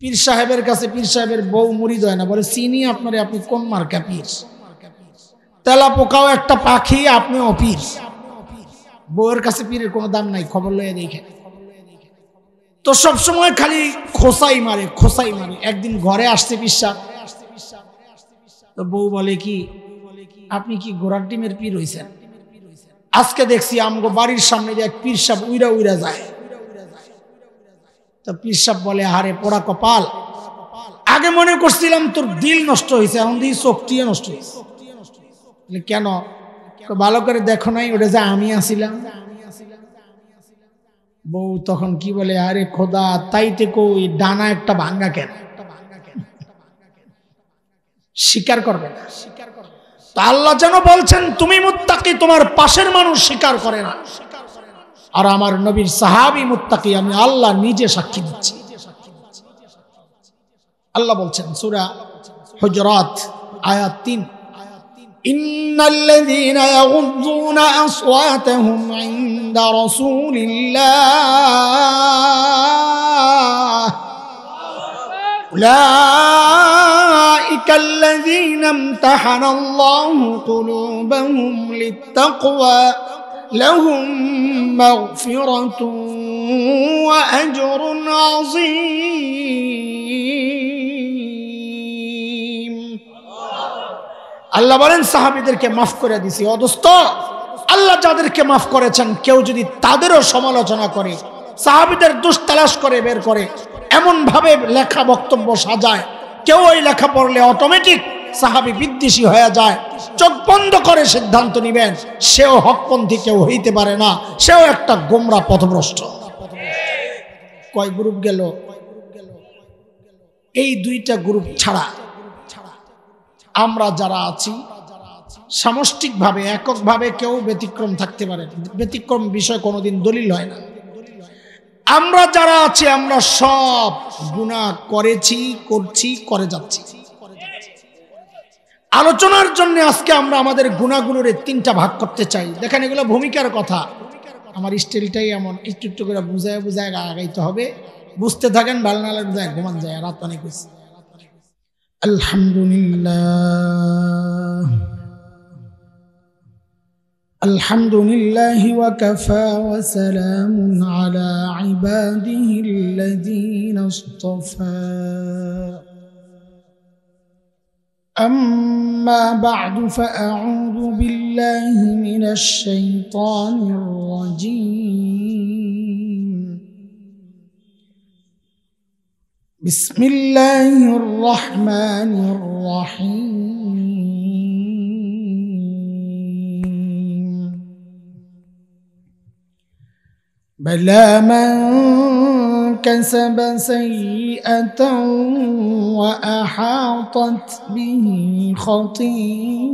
পীর সাহেবের কাছে পীর সাহেবের বউ মুরিদ হয় না, বলে চিনি আপনারে, আপনি কোন মার্কা পীর? তেলা পোকাও একটা পাখি, আপনি অপীর। বউয়ের কাছে পীরের কোনো দাম নাই, খবর লইয়া দেখে। তো সবসময় খালি খোসাই মারে। একদিন ঘরে আসছে পীর সাহেব, তো বউ বলে কি, আপনি কি ঘোড়ার ডিমের পীর হইছেন? আজকে দেখছি আমগো বাড়ির সামনে যে এক পীর সাহেব উইরা যায়। তো পীর সাহেব বলে, আরে পোড়া কপাল, আগে মনে করছিলাম তোর দিল নষ্ট হয়েছে, এখন দেখি চোখটিও নষ্ট হয়েছে। কেন? ভালো করে দেখো নাই, ওটা যে আমি আসিলাম। বউ তখন কি বলে, আরে খোদা, তাইতে কই ডানা একটা ভাঙ্গা কেন? স্বীকার করবে না। তা আল্লাহ যেন বলছেন তুমি মুত্তাকি, তোমার পাশের মানুষ স্বীকার করে না। আর আমার নবীর সাহাবী মুত্তাকি, আমি আল্লাহ নিজে সাক্ষী দিচ্ছি। আল্লাহ বলছেন সূরা হুজরাত আয়াত ৩, ইন্নাল্লাযীনা ইয়াগুযযুনা আসওয়াতাহুম ইনদা রাসূলিল্লাহ উলাইকাল্লাযীনা ইমতাহানাল্লাহু কুলুবাহুম লিত্তাকওয়া লাহুম মাগফিরাতুন ওয়া আজরুন আযীম। আল্লাহ বলেন সাহাবীদেরকে মাফ করে দিছি। ও দোস্ত, আল্লাহ যাদেরকে মাফ করেছেন, কেউ যদি তাদেরও সমালোচনা করে, সাহাবীদের দোষ তালাশ করে বের করে, এমন ভাবে লেখা বক্তব্য সাজায়, কেউ ওই লেখা পড়লে অটোমেটিক সাহাবী বিদ্বেষী হয়ে যায়, চোখ বন্ধ করে সিদ্ধান্ত নিবেন, সেও হকপন্থী কেউ হইতে পারে না, সেও একটা গোমরা পথভ্রষ্ট। কয় গ্রুপ গেল? এই দুইটা গ্রুপ ছাড়া আমরা যারা আছি সামষ্টিকভাবে, এককভাবে কেউ ব্যতিক্রম থাকতে পারে। ব্যতিক্রম বিষয় কোনোদিন দলিল হয় না। আমরা যারা আছি, আমরা সব গুনাহ করেছি, করছি, করে যাচ্ছি। আলোচনার জন্য আজকে আমরা আমাদের গুনাহগুলোর ৩টা ভাগ করতে চাই। দেখেন, এগুলো ভূমিকার কথা, আমার স্টাইলটাই এমন, একটু একটু করে বুঝায় আগাইতে হবে। বুঝতে থাকেন, ভালো না লাগবে ঘুমান যায়, রাত অনেক হয়েছে। আলহামদুলিল্লাহ আলহামদুলিল্লাহি ওয়া কাফা ওয়া সালামুন আলা ইবাদিহিল্লাযীনা ইসতাফা। أما بعد فأعوذ بالله من الشيطان الرجيم. بسم الله الرحمن الرحيم. بلى من كسب سيئة وأحاطت به خطيئته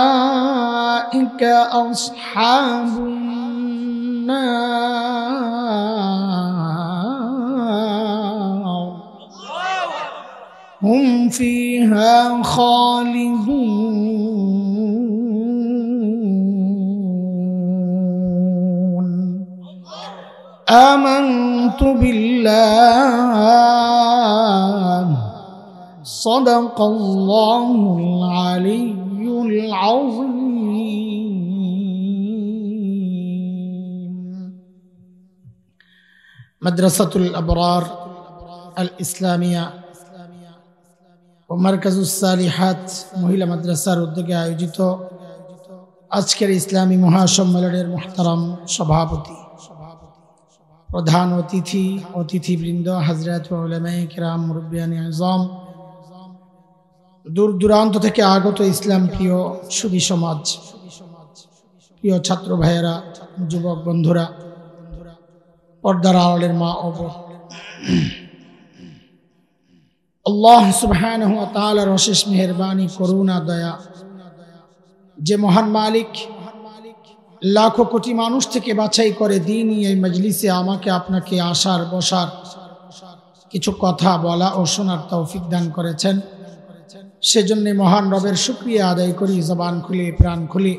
فأولئك أصحاب النار هم فيها خالدون. آمنت بالله صدق الله العلي العظيم. مدرسة الأبرار الإسلامية ও মারকাজুস সালিহাত মহিলা মাদ্রাসার উদ্যোগে আয়োজিত আজকের ইসলামী মহাসম্মেলনের মুহতারাম সভাপতি, প্রধান অতিথিবৃন্দ, হযরত উলামায়ে কিরাম, মুরব্বিয়ানে আযম, দূর দূরান্ত থেকে আগত ইসলাম প্রিয় সুধী সমাজ, প্রিয় ছাত্র ভাইয়েরা, যুবক বন্ধুরা, পর্দার আড়ালের মা ও বোন, আল্লাহ সুবহানাহু ওয়া তাআলার অশেষ মেহেরবানি, করুণা, দয়া, যে মহান মালিক লাখো কোটি মানুষ থেকে বাছাই করে দ্বীনি এই মজলিসে আমাকে আপনাকে আসার বসার, কিছু কথা বলা ও শোনার তৌফিক দান করেছেন, সেজন্য মহান রবের শুকরিয়া আদায় করি জবান খুলে প্রাণ খুলে।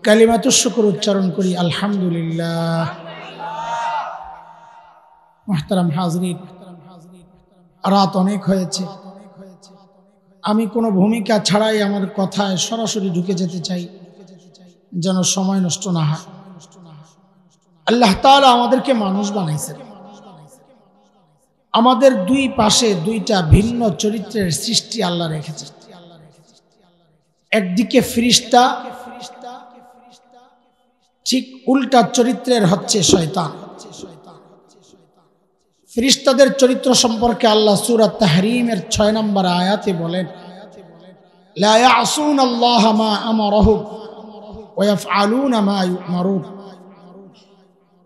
কালিমাতুশ শুকর উচ্চারণ করি আলহামদুলিল্লাহ। মুহতারাম হাজরিন, রাত অনেক হয়েছে, আমি কোনো ভূমিকা ছাড়াই আমার কথায় সরাসরি ঢুকে যেতে চাই যেন সময় নষ্ট না হয়। আল্লাহ তাআলা আমাদেরকে মানুষ বানাইছেন, আমাদের দুই পাশে দুইটা ভিন্ন চরিত্রের সৃষ্টি আল্লাহ রেখেছেন। একদিকে ফেরেশতা, ঠিক উল্টা চরিত্রের হচ্ছে শয়তান। ফেরেশতাদের চরিত্র সম্পর্কে আল্লাহ সূরা তাহরীমের 6 নম্বর আয়াতে বলেন, লা ইয়াসুনাল্লাহা মা আমারাহুম ওয়া ইয়াফআলুনা মা ইউমারুন।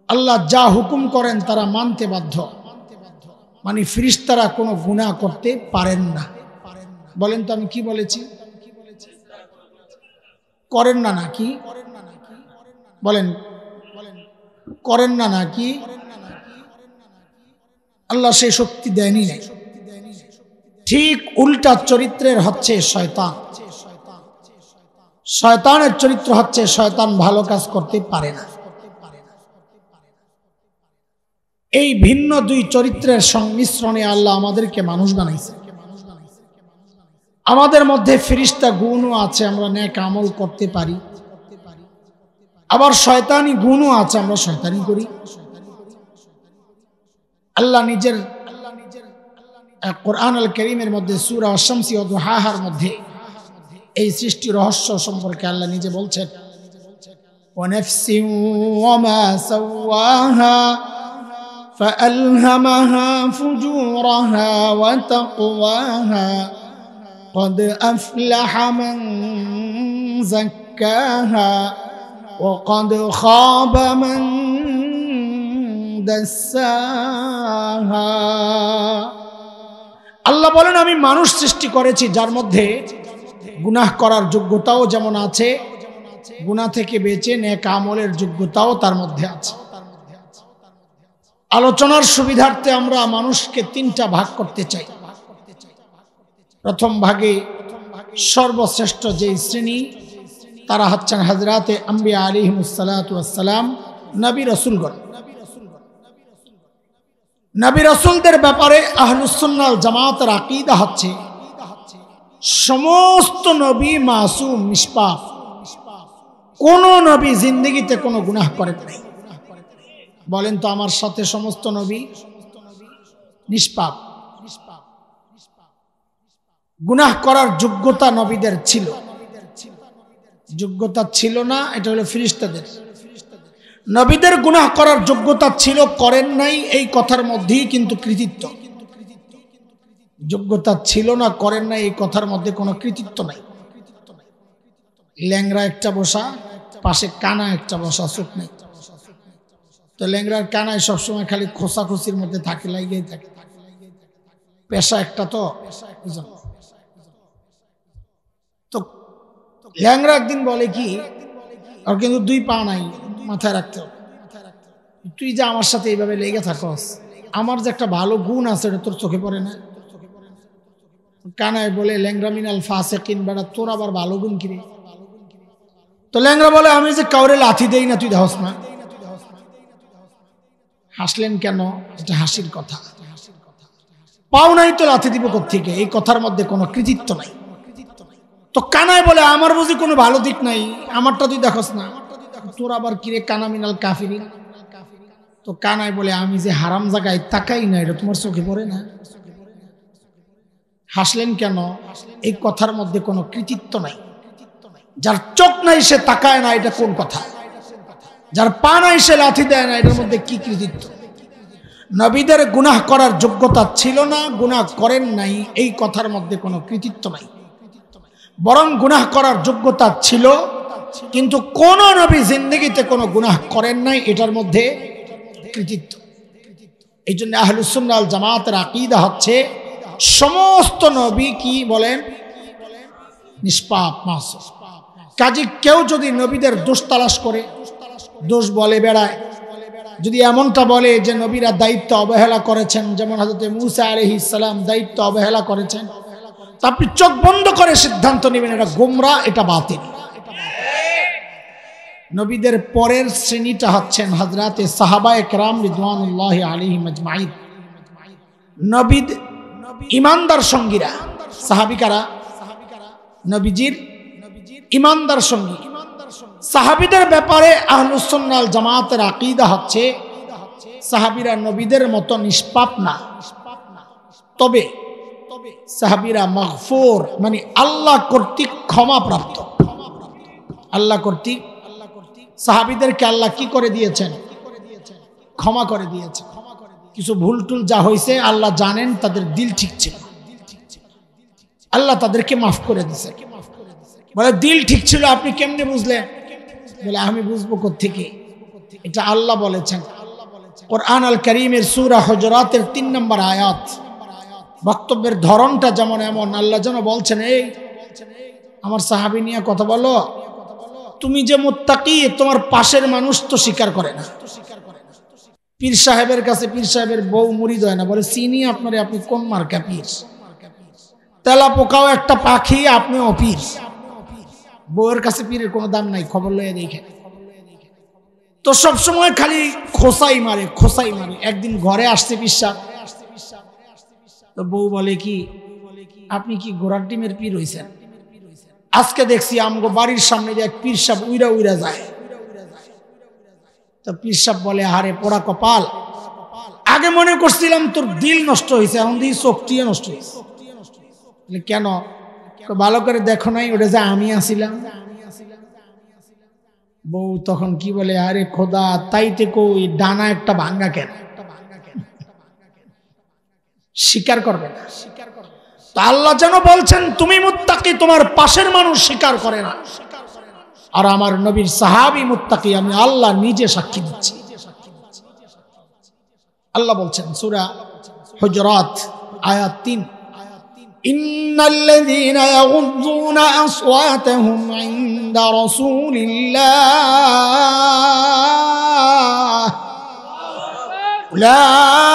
আল্লাহ যা হুকুম করেন তারা মানতে বাধ্য, মানে ফেরেশতারা কোনো গুনাহ করতে পারেন না। বলেন তো আমি কি বলেছি? করেন না নাকি? বলেন, করেন না নাকি? আল্লাহ সেই শক্তি দেয়নি নাই। ঠিক উল্টা চরিত্রের হচ্ছে শয়তান। শয়তানের চরিত্র হচ্ছে শয়তান ভালো কাজ করতে পারে না। এই ভিন্ন দুই চরিত্রের সংমিশ্রণে আল্লাহ আমাদেরকে মানুষ বানাইছে। আমাদের মধ্যে ফেরেশতা গুণও আছে, আমরা নেক আমল করতে পারি, আবার শয়তানি গুণও আছে, আমরা শয়তানি করি। আল্লাহ নিজের কোরআন আল কারীমের মধ্যে সূরা আশ-শামস ওয়া দুহাহার মধ্যে এই সৃষ্টি রহস্য সম্পর্কে আল্লাহ নিজে বলছেন, ওয়া নাফসিন ওয়া মা সাওয়াহা ফাআলহামাহা ফুজুরাহা ওয়া তাকওয়াহা قد أفلح من زكاها وقد خاب من دساها। আল্লাহ বলেন আমি মানুষ সৃষ্টি করেছি যার মধ্যে গুনাহ করার যোগ্যতাও যেমন আছে, গুনাহ থেকে বেঁচে নেক আমলের যোগ্যতাও তার মধ্যে আছে। আলোচনার সুবিধার্থে আমরা মানুষকে 3টা ভাগ করতে চাই। প্রথম ভাগে সর্বশ্রেষ্ঠ যে শ্রেণী তারা হচ্ছেন হযরতে আম্বিয়া আলাইহিমুস সালাতু ওয়াস সালাম, নবী রাসূলগণ। নবী রাসূলদের ব্যাপারে আহলুস সুন্নাহ ওয়াল জামাতের আকীদা হচ্ছে সমস্ত নবী মাসুম, নিষ্পাপ। কোন নবী জিন্দেগিতে কোনো গুনাহ করেন নাই। বলেন তো আমার সাথে, সমস্ত নবী নিষ্পাপ। গুনাহ করার যোগ্যতা নবীদের ছিল, যোগ্যতা ছিল না এটা হলো ফেরেশতাদের। নবীদের গুনাহ করার যোগ্যতা ছিল, করেন নাই, এই কথার মধ্যেই কিন্তু কৃতিত্ব। যোগ্যতা ছিল না, করেন নাই, এই কথার মধ্যে কোনো কৃতিত্ব নাই। ল্যাংরা একটা বসা, পাশে কানা একটা বসা, চোখ নেই। তো ল্যাংরার কানায় সবসময় খালি খোসাখুসির মধ্যে থাকে, লাগিয়েই থাকে। পেশা একটা তো ল্যাংরা একদিন বলে কি, আর কিন্তু 2 পা নাই, মাথায় রাখতে হবে। তুই যে আমার সাথে এইভাবে লেগে থাকস, আমার যে একটা ভালো গুণ আছে এটা তোর চোখে পড়ে না? কানায় বলে ল্যাংরা মিনাল ফাসিকিন, বেটা তোর আবার ভালো গুণ কিরে? তো ল্যাংরা বলে আমি যে কাউরে লাথি দেই না, তুই দেখস না? হাসলেন কেন? এটা হাসির কথা। পাও নাই তো লাথি দিব কোত্থেকে? এই কথার মধ্যে কোনো কৃতিত্ব নাই। তো কানায় বলে আমার বুঝি কোনো ভালো দিক নাই, আমারটা তুই দেখস না? তোর আবার কিরে কানা মিনাল কাফিরিন। তো কানায় বলে আমি যে হারাম জায়গায় তাকাই না, এটা তোমার চোখে পড়ে না? হাসলেন কেন? এই কথার মধ্যে কোনো কৃতিত্ব নাই। যার চোখ নাই সে তাকায় না, এটা কোন কথা? যার পা নাই সে লাথি দেয় না, এটার মধ্যে কি কৃতিত্ব? নবীদের গুনাহ করার যোগ্যতা ছিল না, গুনাহ করেন নাই, এই কথার মধ্যে কোনো কৃতিত্ব নাই। বরং গুনাহ করার যোগ্যতা ছিল, কিন্তু কোন নবী জিন্দেগিতে কোনো গুনাহ করেন নাই, এটার মধ্যে কৃতিত্ব। এই জন্য আহলুস সুন্নাহ ওয়াল জামাতের আকীদা হচ্ছে সমস্ত নবী কি বলেন? নিষ্পাপ, মাসুম। কাজী কেউ যদি নবীদের দোষ তালাশ করে, দোষ বলে বেড়ায়, যদি এমনটা বলে যে নবীরা দায়িত্ব অবহেলা করেছেন, যেমন হযরত মূসা আলাইহিস সালাম দায়িত্ব অবহেলা করেছেন, তা আপনি চোখ বন্ধ করে সিদ্ধান্ত নেবেন এটা গোমরাহ, এটা বাতিল। নবীদের পরের শ্রেণীটা হচ্ছেন হযরতে সাহাবায়ে কেরাম রিদওয়ানুল্লাহি আলাইহিম আজমাইন। নবীদ ইমানদার সঙ্গীরা, সাহাবী কারা? নবীজির ইমানদার সঙ্গী। সাহাবীদের ব্যাপারে আহলুস সুন্নাহ ওয়াল জামাতের আকীদা হচ্ছে সাহাবীরা নবীদের মতো নিষ্পাপ না, তবে সাহাবীরা মাগফুর মানে আল্লাহ কর্তৃক ক্ষমাপ্রাপ্ত। আল্লাহ কর্তৃক সাহাবীদেরকে আল্লাহ কি করে দিয়েছেন? ক্ষমা করে দিয়েছেন। কিছু ভুল টুল যা হয়েছে আল্লাহ জানেন, তাদের দিল ঠিক ছিল, আল্লাহ তাদেরকে মাফ করে দিয়েছে। বলে দিল ঠিক ছিল আপনি কেমনে বুঝলেন? বলে আমি বুঝবো কোত্থেকে? এটা আল্লাহ বলেছেন কোরআন আল কারীমের সূরা হুজুরাতের ৩ নম্বর আয়াত। বক্তব্যের ধরনটা যেমন এমন, আল্লাহ যেন বলছেন এই আমার সাহাবী নিয়ে কথা বলো, তুমি যে মুত্তাকি তোমার পাশের মানুষ তো স্বীকার করে না। পীর সাহেবের কাছে পীর সাহেবের বউ মুরিদ হয় না, বলে চিনি আপনারে, আপনি কোন মার্কা পীর? তেলা পোকাও একটা পাখি, আপনি অপীর। বউয়ের কাছে পীরের কোনো দাম নাই, খবর লয়ে দেখে। তো সবসময় খালি খোসাই মারে খোসাই মারে। একদিন ঘরে আসছে পীর সাহেব, তো বউ বলে কি আপনি কি ঘোড়ার ডিমের পীর হইছেন? আজকে দেখছি আমগো বাড়ির সামনে যে এক পীর সাহেব উইরা উইরা যায়। তো পীর সাহেব বলে আরে পোড়া কপাল, আগে মনে করছিলাম তোর দিল নষ্ট হয়েছে, এখন দিই শক্তি নষ্ট হয়েছে। কেন? ভালো করে দেখো নাই ওটা যে আমি আসিলাম। বউ তখন কি বলে আরে খোদা তাইতে কই ডানা একটা ভাঙ্গা কেন? স্বীকার করবে না। তো আল্লাহ যেন বলছেন তুমি মুত্তাকি, তোমার পাশের মানুষ স্বীকার করে না। আর আমার নবীর সাহাবী মুত্তাকি, আমি আল্লাহ নিজে সাক্ষী দিচ্ছি। আল্লাহ বলছেন সূরা হুজুরাত আয়াত ৩, ইন্নাল্লাযীনা ইয়াগুযযুনা আসওয়াতাহুম ইনদা রাসূলিল্লাহ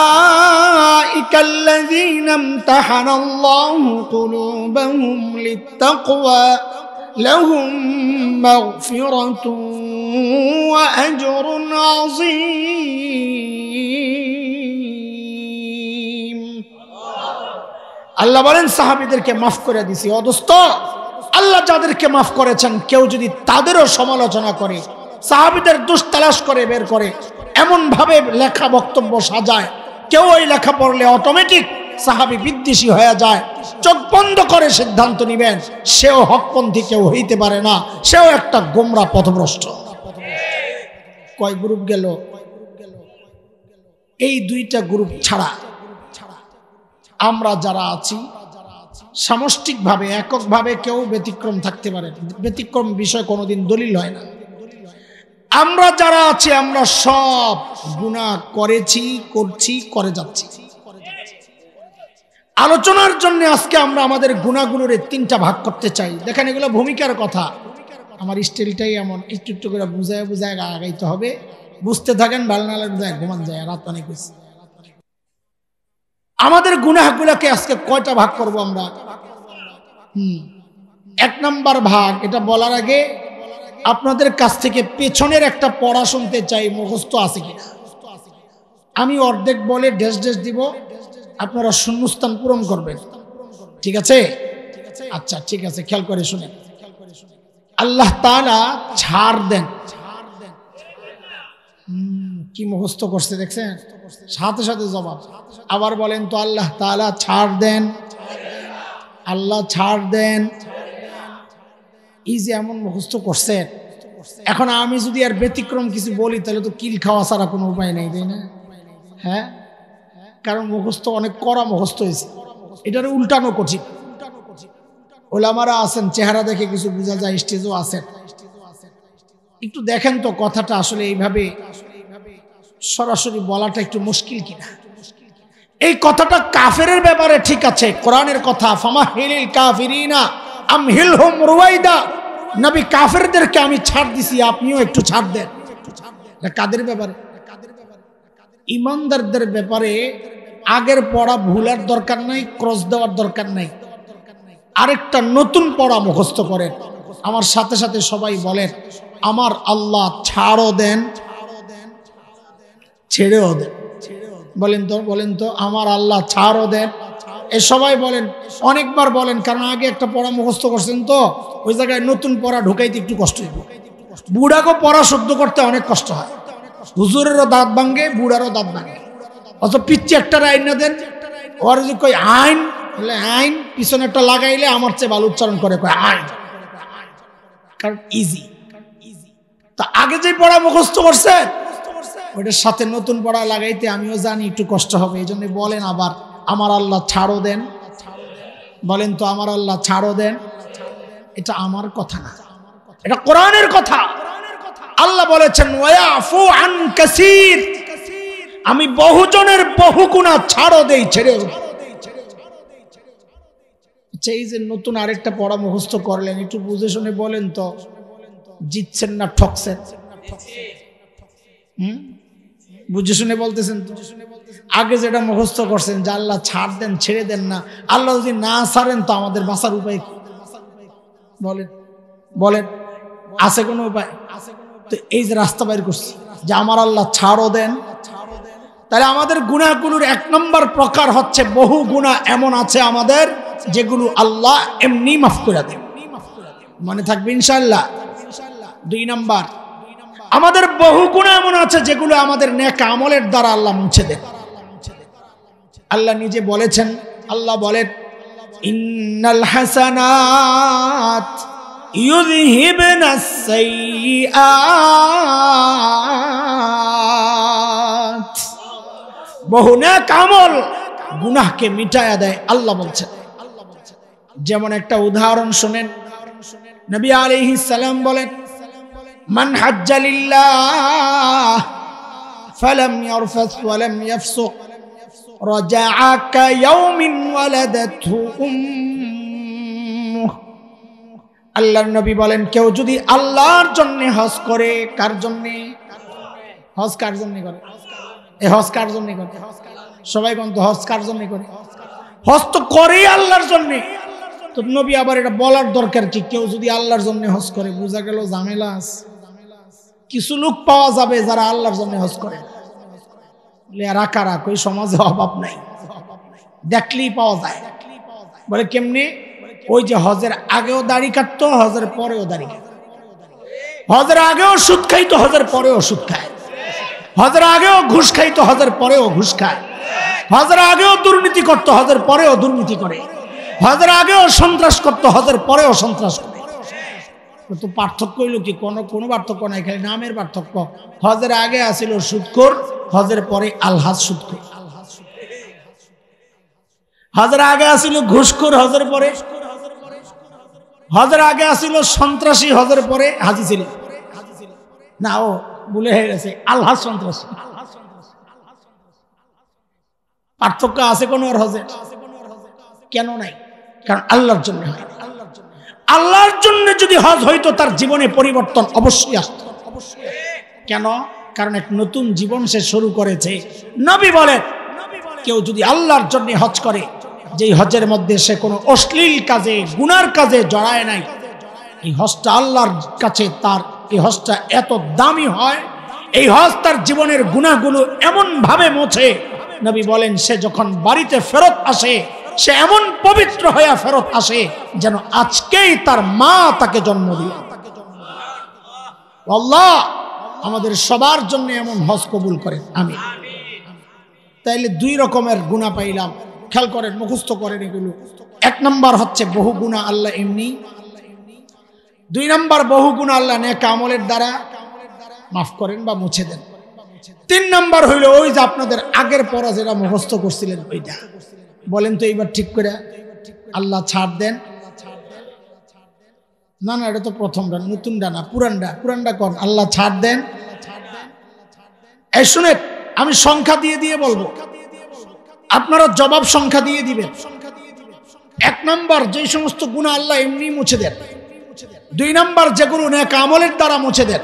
أولئك الذين امتحن الله قلوبهم للتقوى لهم مغفرة وأجر عظيم। আল্লাহ বলেন সাহাবীদেরকে মাফ করে দিছি। ও দোস্ত, আল্লাহ যাদেরকে মাফ করেছেন কেউ যদি তাদেরও সমালোচনা করে, সাহাবীদের দোষ তালাশ করে বের করে, এমন ভাবে লেখা বক্তব্য সাজায়, কেউ ওই লেখা পড়লে অটোমেটিক সাহাবী বিদ্বেষী হয়ে যায়, চোখ বন্ধ করে সিদ্ধান্ত নিবেন, সেও হকপন্থী কেউ হইতে পারে না, সেও একটা গোমরা পথভ্রষ্ট। কয় গ্রুপ গেল? এই দুইটা গ্রুপ ছাড়া আমরা যারা আছি সামষ্টিকভাবে এককভাবে কেউ ব্যতিক্রম থাকতে পারে, ব্যতিক্রম বিষয় কোনোদিন দলিল হয় না। আমরা যারা আছি আমরা সব গুনাহ করেছি, করছি, করে যাচ্ছি। আলোচনার জন্য আজকে আমরা আমাদের গুনাহগুলোর ৩টা ভাগ করতে চাই। দেখেন এগুলো ভূমিকার কথা, আমার স্টাইলটাই এমন, একটু একটু করে বুঝায় বুঝায় আগাইতে হবে। বুঝতে থাকেন, ভালো না লাগবে ঘুমান যায়, রাত অনেক হয়েছে। আমাদের গুনাহগুলোকে আজকে কয়টা ভাগ করব আমরা? ১ নাম্বার ভাগ, এটা বলার আগে আপনাদের কাছ থেকে পেছনের একটা পড়া শুনতে চাই, মুখস্থ আছে কিনা। আমি অর্ধেক বলে ড্যাশ ড্যাশ দিব, আপনারা শূন্যস্থান পূরণ করবেন, ঠিক আছে? আচ্ছা ঠিক আছে, খেয়াল করে শুনেন। আল্লাহ তাআলা ছাড় দেন। কি মুখস্থ করছে দেখছেন, সাথে সাথে জবাব। আবার বলেন তো, আল্লাহ তাআলা ছাড় দেন, আল্লাহ ছাড় দেন। এই যে এমন মুখস্থ করছেন, এখন আমি যদি আর ব্যতিক্রম কিছু বলি তাহলে তো কিল খাওয়া ছাড়া কোনো উপায় নেই, তাই না? হ্যাঁ, কারণ মুখস্থ অনেক কড়া মুখস্থ হয়েছে, এটার উল্টানো কঠিন। ওলামারা আছেন, চেহারা দেখে কিছু বোঝা যায়, স্টেজও আছেন। একটু দেখেন তো কথাটা আসলে এইভাবে সরাসরি বলাটা একটু মুশকিল কিনা। এই কথাটা কাফেরের ব্যাপারে ঠিক আছে, কোরআনের কথা, ফামাহিলিল কাফিরিনা আমহিলহুম রুওয়াইদা। নবী কাফেরদেরকে আমি ছাড় দিছি, আপনিও একটু ছাড় দেন। কাদের ব্যাপারে? ইমানদারদের ব্যাপারে আগের পড়া ভুলার দরকার নাই, ক্রস দেওয়ার দরকার নাই, আরেকটা নতুন পড়া মুখস্থ করেন। আমার সাথে সাথে সবাই বলেন আমার আল্লাহ ছাড়ও দেন ছেড়েও দেন। বলেন তো আমার আল্লাহ ছাড়ও দেন। এ সবাই বলেন, অনেকবার বলেন, কারণ আগে একটা পড়া মুখস্থ করছেন তো ওই জায়গায় নতুন পড়া ঢুকাইতে একটু কষ্ট হইব। বুড়াকে পড়া শুদ্ধ করতে অনেক কষ্ট হয়। হুজুরেরও দাঁত ভাঙ্গে, বুড়ারও দাঁত ভাঙ্গে। অত পিচ্ছি একটা আইন না দেন, ওর যে কই আইন বলে আইন, পিছনে একটা লাগাইলে আমার চেয়ে ভালো উচ্চারণ করে কয় আইন, কারণ ইজি। তা আগে যে পড়া মুখস্থ করছে ওইটার সাথে নতুন পড়া লাগাইতে আমিও জানি একটু কষ্ট হবে। এই জন্য বলেন আবার আমার আল্লাহ ছাড়ও দেন। বলেন তো আমার আল্লাহ ছাড়ও দেন। এটা আমার কথা না, এটা কোরআনের কথা। আল্লাহ বলেছেন ওয়াফু আন কাসীর, আমি বহুজনের বহু গুনাহ ছাড়ও দেই, ছেড়েও। এই যে নতুন আরেকটা পড়া মুখস্থ করলেন, একটু বুঝে শুনে বলেন তো জিতছেন না ঠকছেন? বুঝে শুনে বলতেছেন তো? আগে যেটা মুখস্থ করছেন যে আল্লাহ ছাড় দেন ছেড়ে দেন না, আল্লাহ যদি না ছাড়েন তো আমাদের বাঁচার উপায় কি? বলেন আছে কোনো উপায়? তো এই যে রাস্তা বাইর করছি যে আমার আল্লাহ ছাড়ও দেন, তাহলে আমাদের গুনাহগুলোর এক নম্বর প্রকার হচ্ছে বহু গুনাহ এমন আছে আমাদের যেগুলো আল্লাহ এমনি মাফ করে দেন। মনে থাকবে ইনশাআল্লাহ। দুই নাম্বার, আমাদের বহু গুনাহ এমন আছে যেগুলো আমাদের নেক আমলের দ্বারা আল্লাহ মুছে দেন। আল্লাহ নিজে বলেছেন, আল্লাহ বলেন ইন্নাল হাসানাত ইউযহিবনাস সাইয়্যাত, বহু নেক আমল গুনাহকে মিটায়া দেয় আল্লাহ বলছেন। যেমন একটা উদাহরণ শুনেন, নবী আলাইহিস সালাম বলেন মান হাজ্জা লিল্লাহ ফালাম ইয়ারফাস ওয়ালাম ইয়াফসুক রাজাআ কায়াউমিন ওয়ালাদাতহু উম্মুহ। আল্লাহর নবী বলেন কেউ যদি আল্লাহর জন্য হজ করে, কার জন্য হজ? কার জন্য করে? এই হজ কার জন্য করে? সবাই কোন তো হজ কার জন্য করে? হজ তো করেই আল্লাহর জন্য। তো নবী আবার এটা বলার দরকার কি? কেউ যদি আল্লাহর জন্য হজ করে, বোঝা গেল ঝামেলা আছে। কিছু লোক পাওয়া যাবে যারা আল্লাহর জন্য হজ করে, রাখ ওই সমাজে অভাব নাই, দেখলেই পাওয়া যায়। বলে কেমনি? ওই যে হজের আগেও দাড়ি কাটতো, হজের পরেও দাড়ি কাটতো, হজের আগেও সুদ খাইতো, হজের পরেও সুদ খায়, হজের আগেও ঘুষ খাইতো, হজের পরেও ঘুষ খায়, হজের আগেও দুর্নীতি করতো, হজের পরেও দুর্নীতি করে, হজের আগেও সন্ত্রাস করতো, হজের পরেও সন্ত্রাস করে। তো পার্থক্য হইল কি? কোনো পার্থক্য নাই, খালি নামের পার্থক্য। হজের আগে আসিল সুদখোর, হজের পরে আলহাজ সুদখোর। হজের আগে আসিল ঘুষখোর, হজের পরে, হজের আগে আসিল সন্ত্রাসী, হজের পরে হাজি ছিল না, ও ভুলে হয়ে গেছে, আলহাজ সন্ত্রাসী। পার্থক্য আছে কোন ওর হজে? কেন নাই? কারণ আল্লাহর জন্য হয়। আল্লাহর জন্য যদি হজ হইতো তার জীবনে পরিবর্তন অবশ্যই আসতো। কেন? কারণ এক নতুন জীবন সে শুরু করেছে। নবী বলেন কেউ যদি আল্লাহর জন্য হজ করে, যেই হজের মধ্যে সে কোনো অশ্লীল কাজে, গুনার কাজে জড়ায় নাই, এই হজটা আল্লাহর কাছে তার, এই হজটা এত দামি হয়, এই হজ তার জীবনের গুনাহগুলো এমন ভাবে মোছে। নবী বলেন সে যখন বাড়িতে ফেরত আসে সে এমন পবিত্র হয়ে ফেরত আসে যেন আজকেই তার মা তাকে জন্ম দিল। আল্লাহ আমাদের সবার জন্য এমন হজ কবুল করেন, আমিন। তাইলে দুই রকমের গুনাহ পাইলাম, খেয়াল করেন, মুখস্থ করেন এগুলো। এক নাম্বার হচ্ছে বহু গুনাহ আল্লাহ এমনি, দুই নাম্বার বহু গুনাহ আল্লাহ নেক আমলের দ্বারা মাফ করেন বা মুছে দেন। তিন নাম্বার হইল ওই যে আপনাদের আগের পড়া যেটা মুখস্থ করছিলেন ওইটা। বলেন তো এইবার ঠিক করে, আল্লাহ ছাড় দেন। না না, এটা তো প্রথমটা, নতুনটা না, পুরানটা কর। আল্লাহ ছাড় দেন। এই শুনে আমি সংখ্যা দিয়ে দিয়ে বলবো, আপনারা জবাব সংখ্যা দিয়ে দিবেন। এক নাম্বার যে সমস্ত গুনাহ আল্লাহ এমনি মুছে দেন, দুই নাম্বার যেগুলো নেক আমলের দ্বারা মুছে দেন,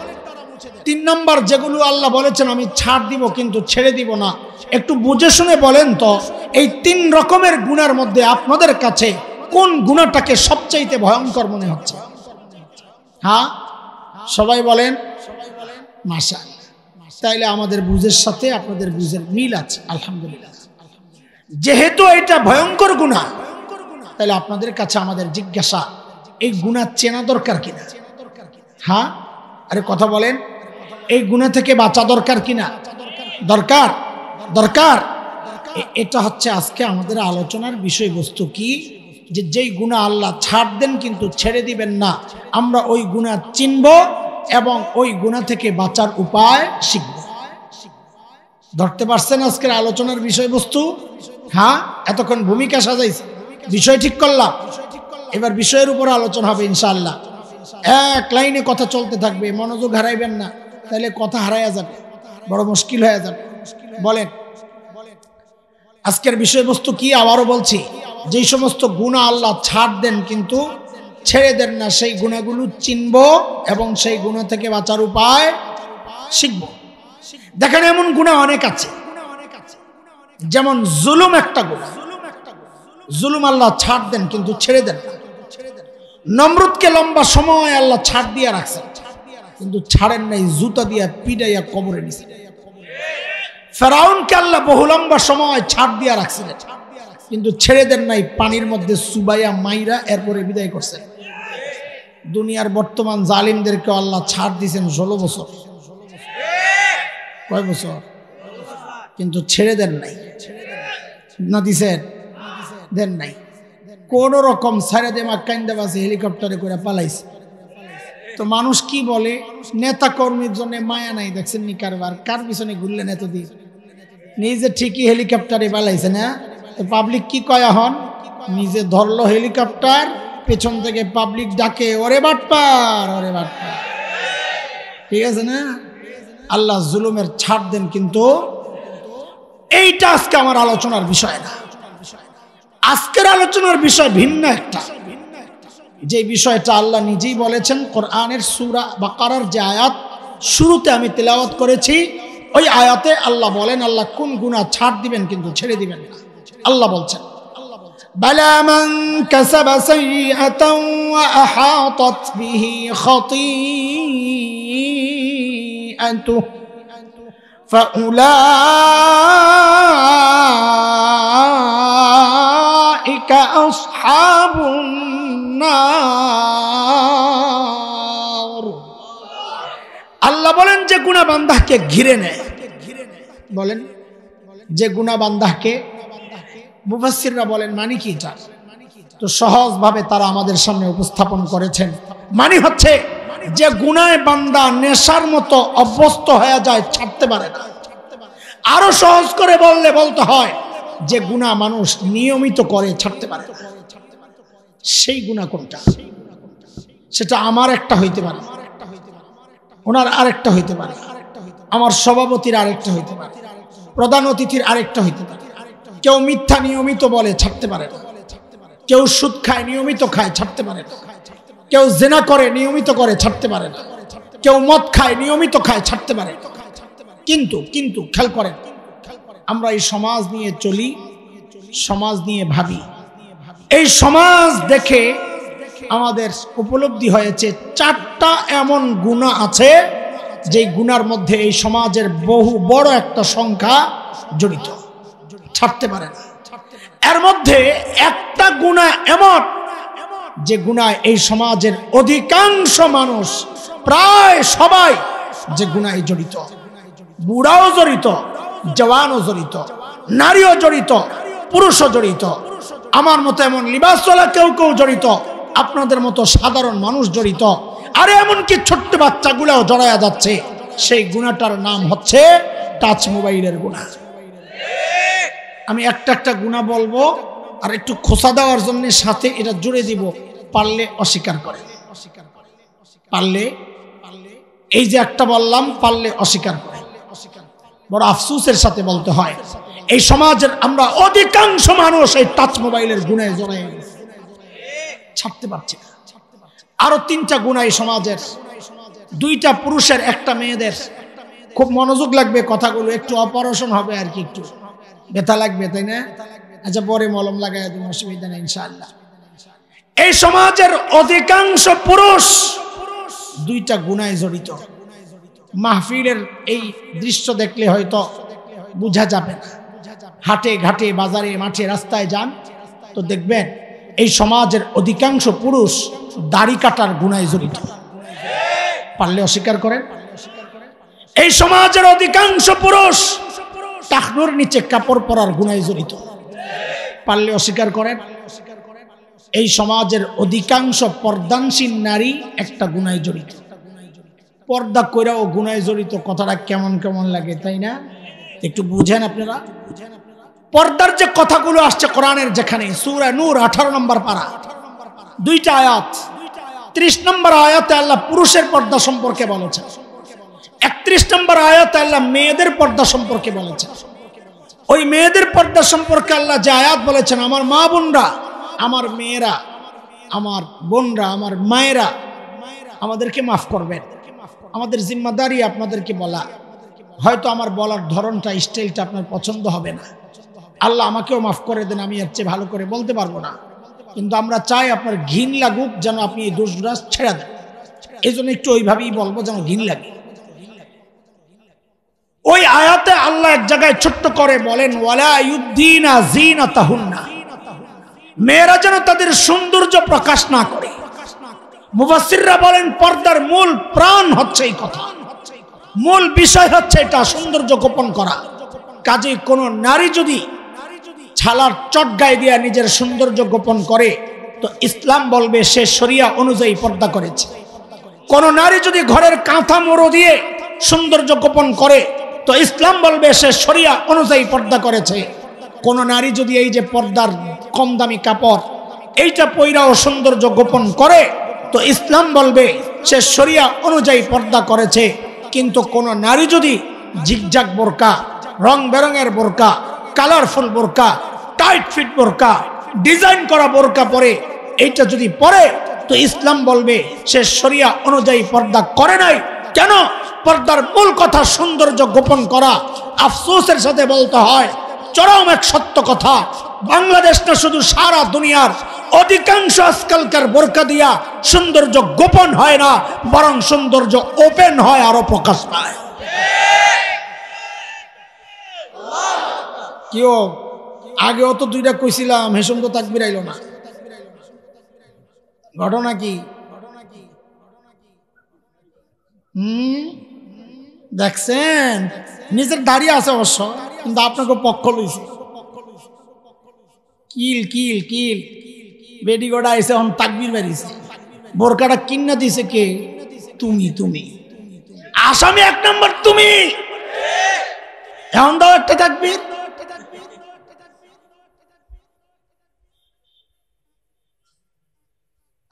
তিন নাম্বার যেগুলো আল্লাহ বলেছেন আমি ছাড় দিব কিন্তু ছেড়ে দিব না। একটু বুঝে শুনে বলেন তো এই তিন রকমের গুনার মধ্যে আপনাদের কাছে কোন গুনাহটাকে সবচাইতে ভয়ঙ্কর মনে হচ্ছে? হ্যাঁ, সবাই বলেন মাশাআল্লাহ। তাইলে আমাদের বুঝের সাথে আপনাদের বুঝের মিল আছে, আলহামদুলিল্লাহ। যেহেতু এটা ভয়ঙ্কর গুনাহ, তাহলে আপনাদের কাছে আমাদের জিজ্ঞাসা, এই গুনাহ চেনা দরকার কিনা? হ্যাঁ, আরে কথা বলেন, এই গুনাহ থেকে বাঁচা দরকার কিনা? দরকার, দরকার। এটা হচ্ছে আজকে আমাদের আলোচনার বিষয়বস্তু। কি? যে যেই গুনাহ আল্লাহ ছাড় দেন কিন্তু ছেড়ে দিবেন না, আমরা ওই গুনাহ চিনব এবং ওই গুনাহ থেকে বাঁচার উপায় শিখব। ধরতে পারছেন আজকের আলোচনার বিষয়বস্তু? হ্যাঁ, এতক্ষণ ভূমিকা সাজাইছে, বিষয় ঠিক করলাম, এবার বিষয়ের উপর আলোচনা হবে ইনশাআল্লাহ। এক লাইনে কথা চলতে থাকবে, মনোযোগ হারাইবেন না, তাহলে কথা হারাইয়া যাবে, বড় মুশকিল হয়ে যাবে। বলেন আজকের বিষয়বস্তু কি? আবারও বলছি, যেই সমস্ত গুনাহ আল্লাহ ছাড় দেন কিন্তু ছেড়ে দেন না, সেই গুনাহগুলো চিনব এবং সেই গুনাহ থেকে বাঁচার উপায় শিখব। দেখেন এমন গুনাহ অনেক আছে, যেমন জুলুম একটা গুনাহ। জুলুম আল্লাহ ছাড় দেন কিন্তু ছেড়ে দেন না। নমরুদকে লম্বা সময় আল্লাহ ছাড় দিয়ে রাখছেন কিন্তু ছাড়েন নাই, জুতা দিয়া পিটাইয়া কবরে নিছেন। ফেরাউনকে আল্লাহ বহু লম্বা সময় ছাড় দিয়া রাখছিলেন কিন্তু ছেড়ে দেন নাই, পানির মধ্যে সুবাইয়া মাইরা এরপরে বিদায় করছেন। দুনিয়ার বর্তমান জালিমদেরকে আল্লাহ ছাড় দিয়েছেন 16 বছর। কয় বছর? কিন্তু ছেড়ে দেন নাই। না দিছেন? দেন নাই। কোন রকম ছেড়ে দে মাক্কাইন্দা বাসে হেলিকপ্টারে করে পালাইছে। তো মানুষ কি বলে? নেতা কর্মীর জন্য মায়া নাই, দেখছেন নি কারবার, কার পিছনে ঘুরলেন এতদিন? নিজে ঠিকই হেলিকপ্টারে পালাইছে না, তো পাবলিক কি কয়? এখন নিজে ধরলো হেলিকপ্টার, পেছন থেকে পাবলিক ডাকে ওরে বাটপার, ওরে বাটপার। ঠিক আছে না? আল্লাহ জুলুমের ছাড় দেন কিন্তু এইটা আজকে আমার আলোচনার বিষয় না। আজকের আলোচনার বিষয় ভিন্ন একটা, যে বিষয়টা আল্লাহ নিজেই বলেছেন কোরআনের সূরা বাকারার যে আয়াত শুরুতে আমি তেলাওয়াত করেছি, ওই আয়াতে আল্লাহ বলেন আল্লাহ কোন গুনাহ ছাড় দিবেন কিন্তু ছেড়ে দিবেন না। আল্লাহ বলছেন বালা মান কাসাবা সাইয়্যাতান ওয়া আহাতাত বিহি খাতিআতুহু ফাউলাইকা আসহাবুন নার। আল্লাহ বলেন যে গুনাহ বান্দাকে ঘিরে নেয়, বলেন যে গুনাহ বান্দাকে, মুফাসসিররা বলেন মানে কি? এটা তো সহজ ভাবে তারা আমাদের সামনে উপস্থাপন করেছেন। মানে হচ্ছে যে গুনাহে বান্দা নেশার মতো অভ্যস্ত হয়ে যায়, ছাড়তে পারে না। আরো সহজ করে বলতে হয় যে গুনাহ মানুষ নিয়মিত করে, ছাড়তে পারে না। সেই গুনাহ কোনটা? সেটা আমার একটা হইতে পারে, ওনার আরেকটা হইতে পারে, আমার সভাপতির আরেকটা হইতে পারে, প্রধান অতিথির আরেকটা হইতে পারে। কেউ মিথ্যা নিয়মিত বলে, ছাড়তে পারে না। কেউ সুদ খায়, নিয়মিত খায়, ছাড়তে পারে না। কেউ জিনা করে, নিয়মিত করে, ছাড়তে পারে না। কেউ মদ খায়, নিয়মিত খায়, ছাড়তে পারে না। কিন্তু খেয়াল করেন, আমরা এই সমাজ নিয়ে চলি, সমাজ নিয়ে ভাবি। এই সমাজ দেখে আমাদের উপলব্ধি হয়েছে 4টা এমন গুনাহ আছে যে গুনার মধ্যে এই সমাজের বহু বড় একটা সংখ্যা জড়িত, ছাড়তে পারে না। এর মধ্যে একটা গুনাহ এমন যে গুনাহ এই সমাজের অধিকাংশ মানুষ, প্রায় সবাই যে গুনাহে জড়িত। বুড়াও জড়িত, জওয়ানও জড়িত, নারীও জড়িত, পুরুষও জড়িত, আমার মতো এমন লিবাসওয়ালা কেউ জড়িত, আপনাদের মতো সাধারণ মানুষ জড়িত, আর এমনকি ছোট্ট বাচ্চাগুলাও জড়ায়া যাচ্ছে। সেই গুনাহটার নাম হচ্ছে টাচ মোবাইলের গুনাহ। আমি একটা গুনাহ বলবো আর একটু খোসা দেওয়ার জন্য সাথে এটা জুড়ে দিব, পারলে অস্বীকার করে, পারলে এই যে একটা বললাম, পারলে অস্বীকার করে। বড় আফসোসের সাথে বলতে হয়, এই সমাজের আমরা অধিকাংশ মানুষ এই টাচ মোবাইলের গুনাহে জড়ায় গেছে, ছাড়তে পারছি না। আরো 3টা গুনাহ এই সমাজের, 2টা পুরুষের, 1টা মেয়েদের। খুব মনোযোগ লাগবে কথাগুলো, একটু অপারেশন হবে আর কি, একটু ব্যথা লাগবে, তাই না? আচ্ছা, পরে মলম লাগাই দিন, অসুবিধা নেই ইনশাআল্লাহ। এই সমাজের অধিকাংশ পুরুষ দুইটা গুনায় জড়িত। মাহফিলের এই দৃশ্য দেখলে হয়তো বোঝা যাবে না। হাটে ঘাটে বাজারে মাঠে রাস্তায় যান তো দেখবেন এই সমাজের অধিকাংশ পুরুষ দাড়ি কাটার গুনায় জড়িত। পারলে অস্বীকার করেন। এই সমাজের অধিকাংশ পুরুষ টাকনুর নিচে কাপড় পরার গুনায় জড়িত। পারলে অস্বীকার করেন। এই সমাজের অধিকাংশ পর্দানশীল নারী একটা গুনায় জড়িত। পর্দা কইরাও গুনায় জড়িত, কথাটা কেমন কেমন লাগে, তাই না? একটু বুঝেন আপনারা। পর্দার যে কথাগুলো আসছে কোরআনের, যেখানে সূরা নূর 18 নম্বর পারা, দুইটা আয়াত, 30 নম্বর আয়াতে আল্লাহ পুরুষের পর্দা সম্পর্কে বলেছেন, 31 নম্বর আয়াতে আল্লাহ মেয়েদের পর্দা সম্পর্কে বলেছেন। ওই মেয়েদের পর্দা সম্পর্কে আল্লাহ যে আয়াত বলেছেন, আমার মা বোনরা, আমার মেয়েরা, আমার বোনরা, আমার মায়েরা, আমাদেরকে মাফ করবেন। আমাদের জিম্মাদারি আপনাদেরকে বলা। হয়তো আমার বলার ধরনটা, স্টাইলটা আপনার পছন্দ হবে না, আল্লাহ আমাকেও মাফ করে দেন, আমি এর চেয়ে ভালো করে বলতে পারবো না, কিন্তু আমরা চাই আপনার ঘিন লাগুক, যেন আপনি এই দোষগুলো ছেড়ে দেন। এই জন্য একটু ওইভাবেই বলবো যেন ঘিন লাগে। ওই আয়াতে আল্লাহ এক জায়গায় ছোট্ট করে বলেন, ওয়ালা ইউদ্দিনা যিনাতাহুন্না, মেয়েরা যেন তাদের সৌন্দর্য প্রকাশ না করে। মুফাসসিররা বলেন পর্দার মূল প্রাণ হচ্ছে এই কথা, মূল বিষয় হচ্ছে এটা, সৌন্দর্য গোপন করা। কাজেই কোন নারী যদি ছালার চট গায়ে দিয়া নিজের সৌন্দর্য গোপন করে তো ইসলাম বলবে সে শরিয়া অনুযায়ী পর্দা করেছে। কোন নারী যদি ঘরের কাঁথা মোড়ো দিয়ে সৌন্দর্য গোপন করে তো ইসলাম বলবে সে শরিয়া অনুযায়ী পর্দা করেছে। কোন নারী যদি এই যে পর্দার কম দামি কাপড় এইটা পয়রাও সৌন্দর্য গোপন করে তো ইসলাম বলবে সে শরিয়া অনুযায়ী পর্দা করেছে। কিন্তু কোন নারী যদি জিগজাগ বোরকা, রং বেরঙের বোরকা, কালারফুল বোরকা, টাইট ফিট বোরকা, ডিজাইন করা বোরকা পরে এইটা যদি পরে তো ইসলাম বলবে সে শরিয়া অনুযায়ী পর্দা করে নাই। কেন? পর্দার মূল কথা সৌন্দর্য গোপন করা। আফসোসের সাথে বলতে হয়, চরম এক সত্য কথা, বাংলাদেশ না শুধু সারা দুনিয়ার অধিকাংশ আজকালকার বোরকা দিয়া সৌন্দর্য গোপন হয় না, বরং সৌন্দর্য ওপেন হয়, আরো প্রকাশ পায়। কেউ আগেও তো দুইটা কইছিলাম, হেসম তো তাকবীর আইলো না। ঘটনা কি? দেখছেন, নিজের দাঁড়িয়ে আছে অবশ্য, কিন্তু আপনাকে পক্ষ লইছে। কিল কিল কিল বেডি গোড়া এসে এখন তাকবীর বেরিয়েছে। বোরকাটা কিন্না দিছে কে? তুমি। তুমি আসামি এক নম্বর, তুমি। এখন দাও একটা তাকবীর।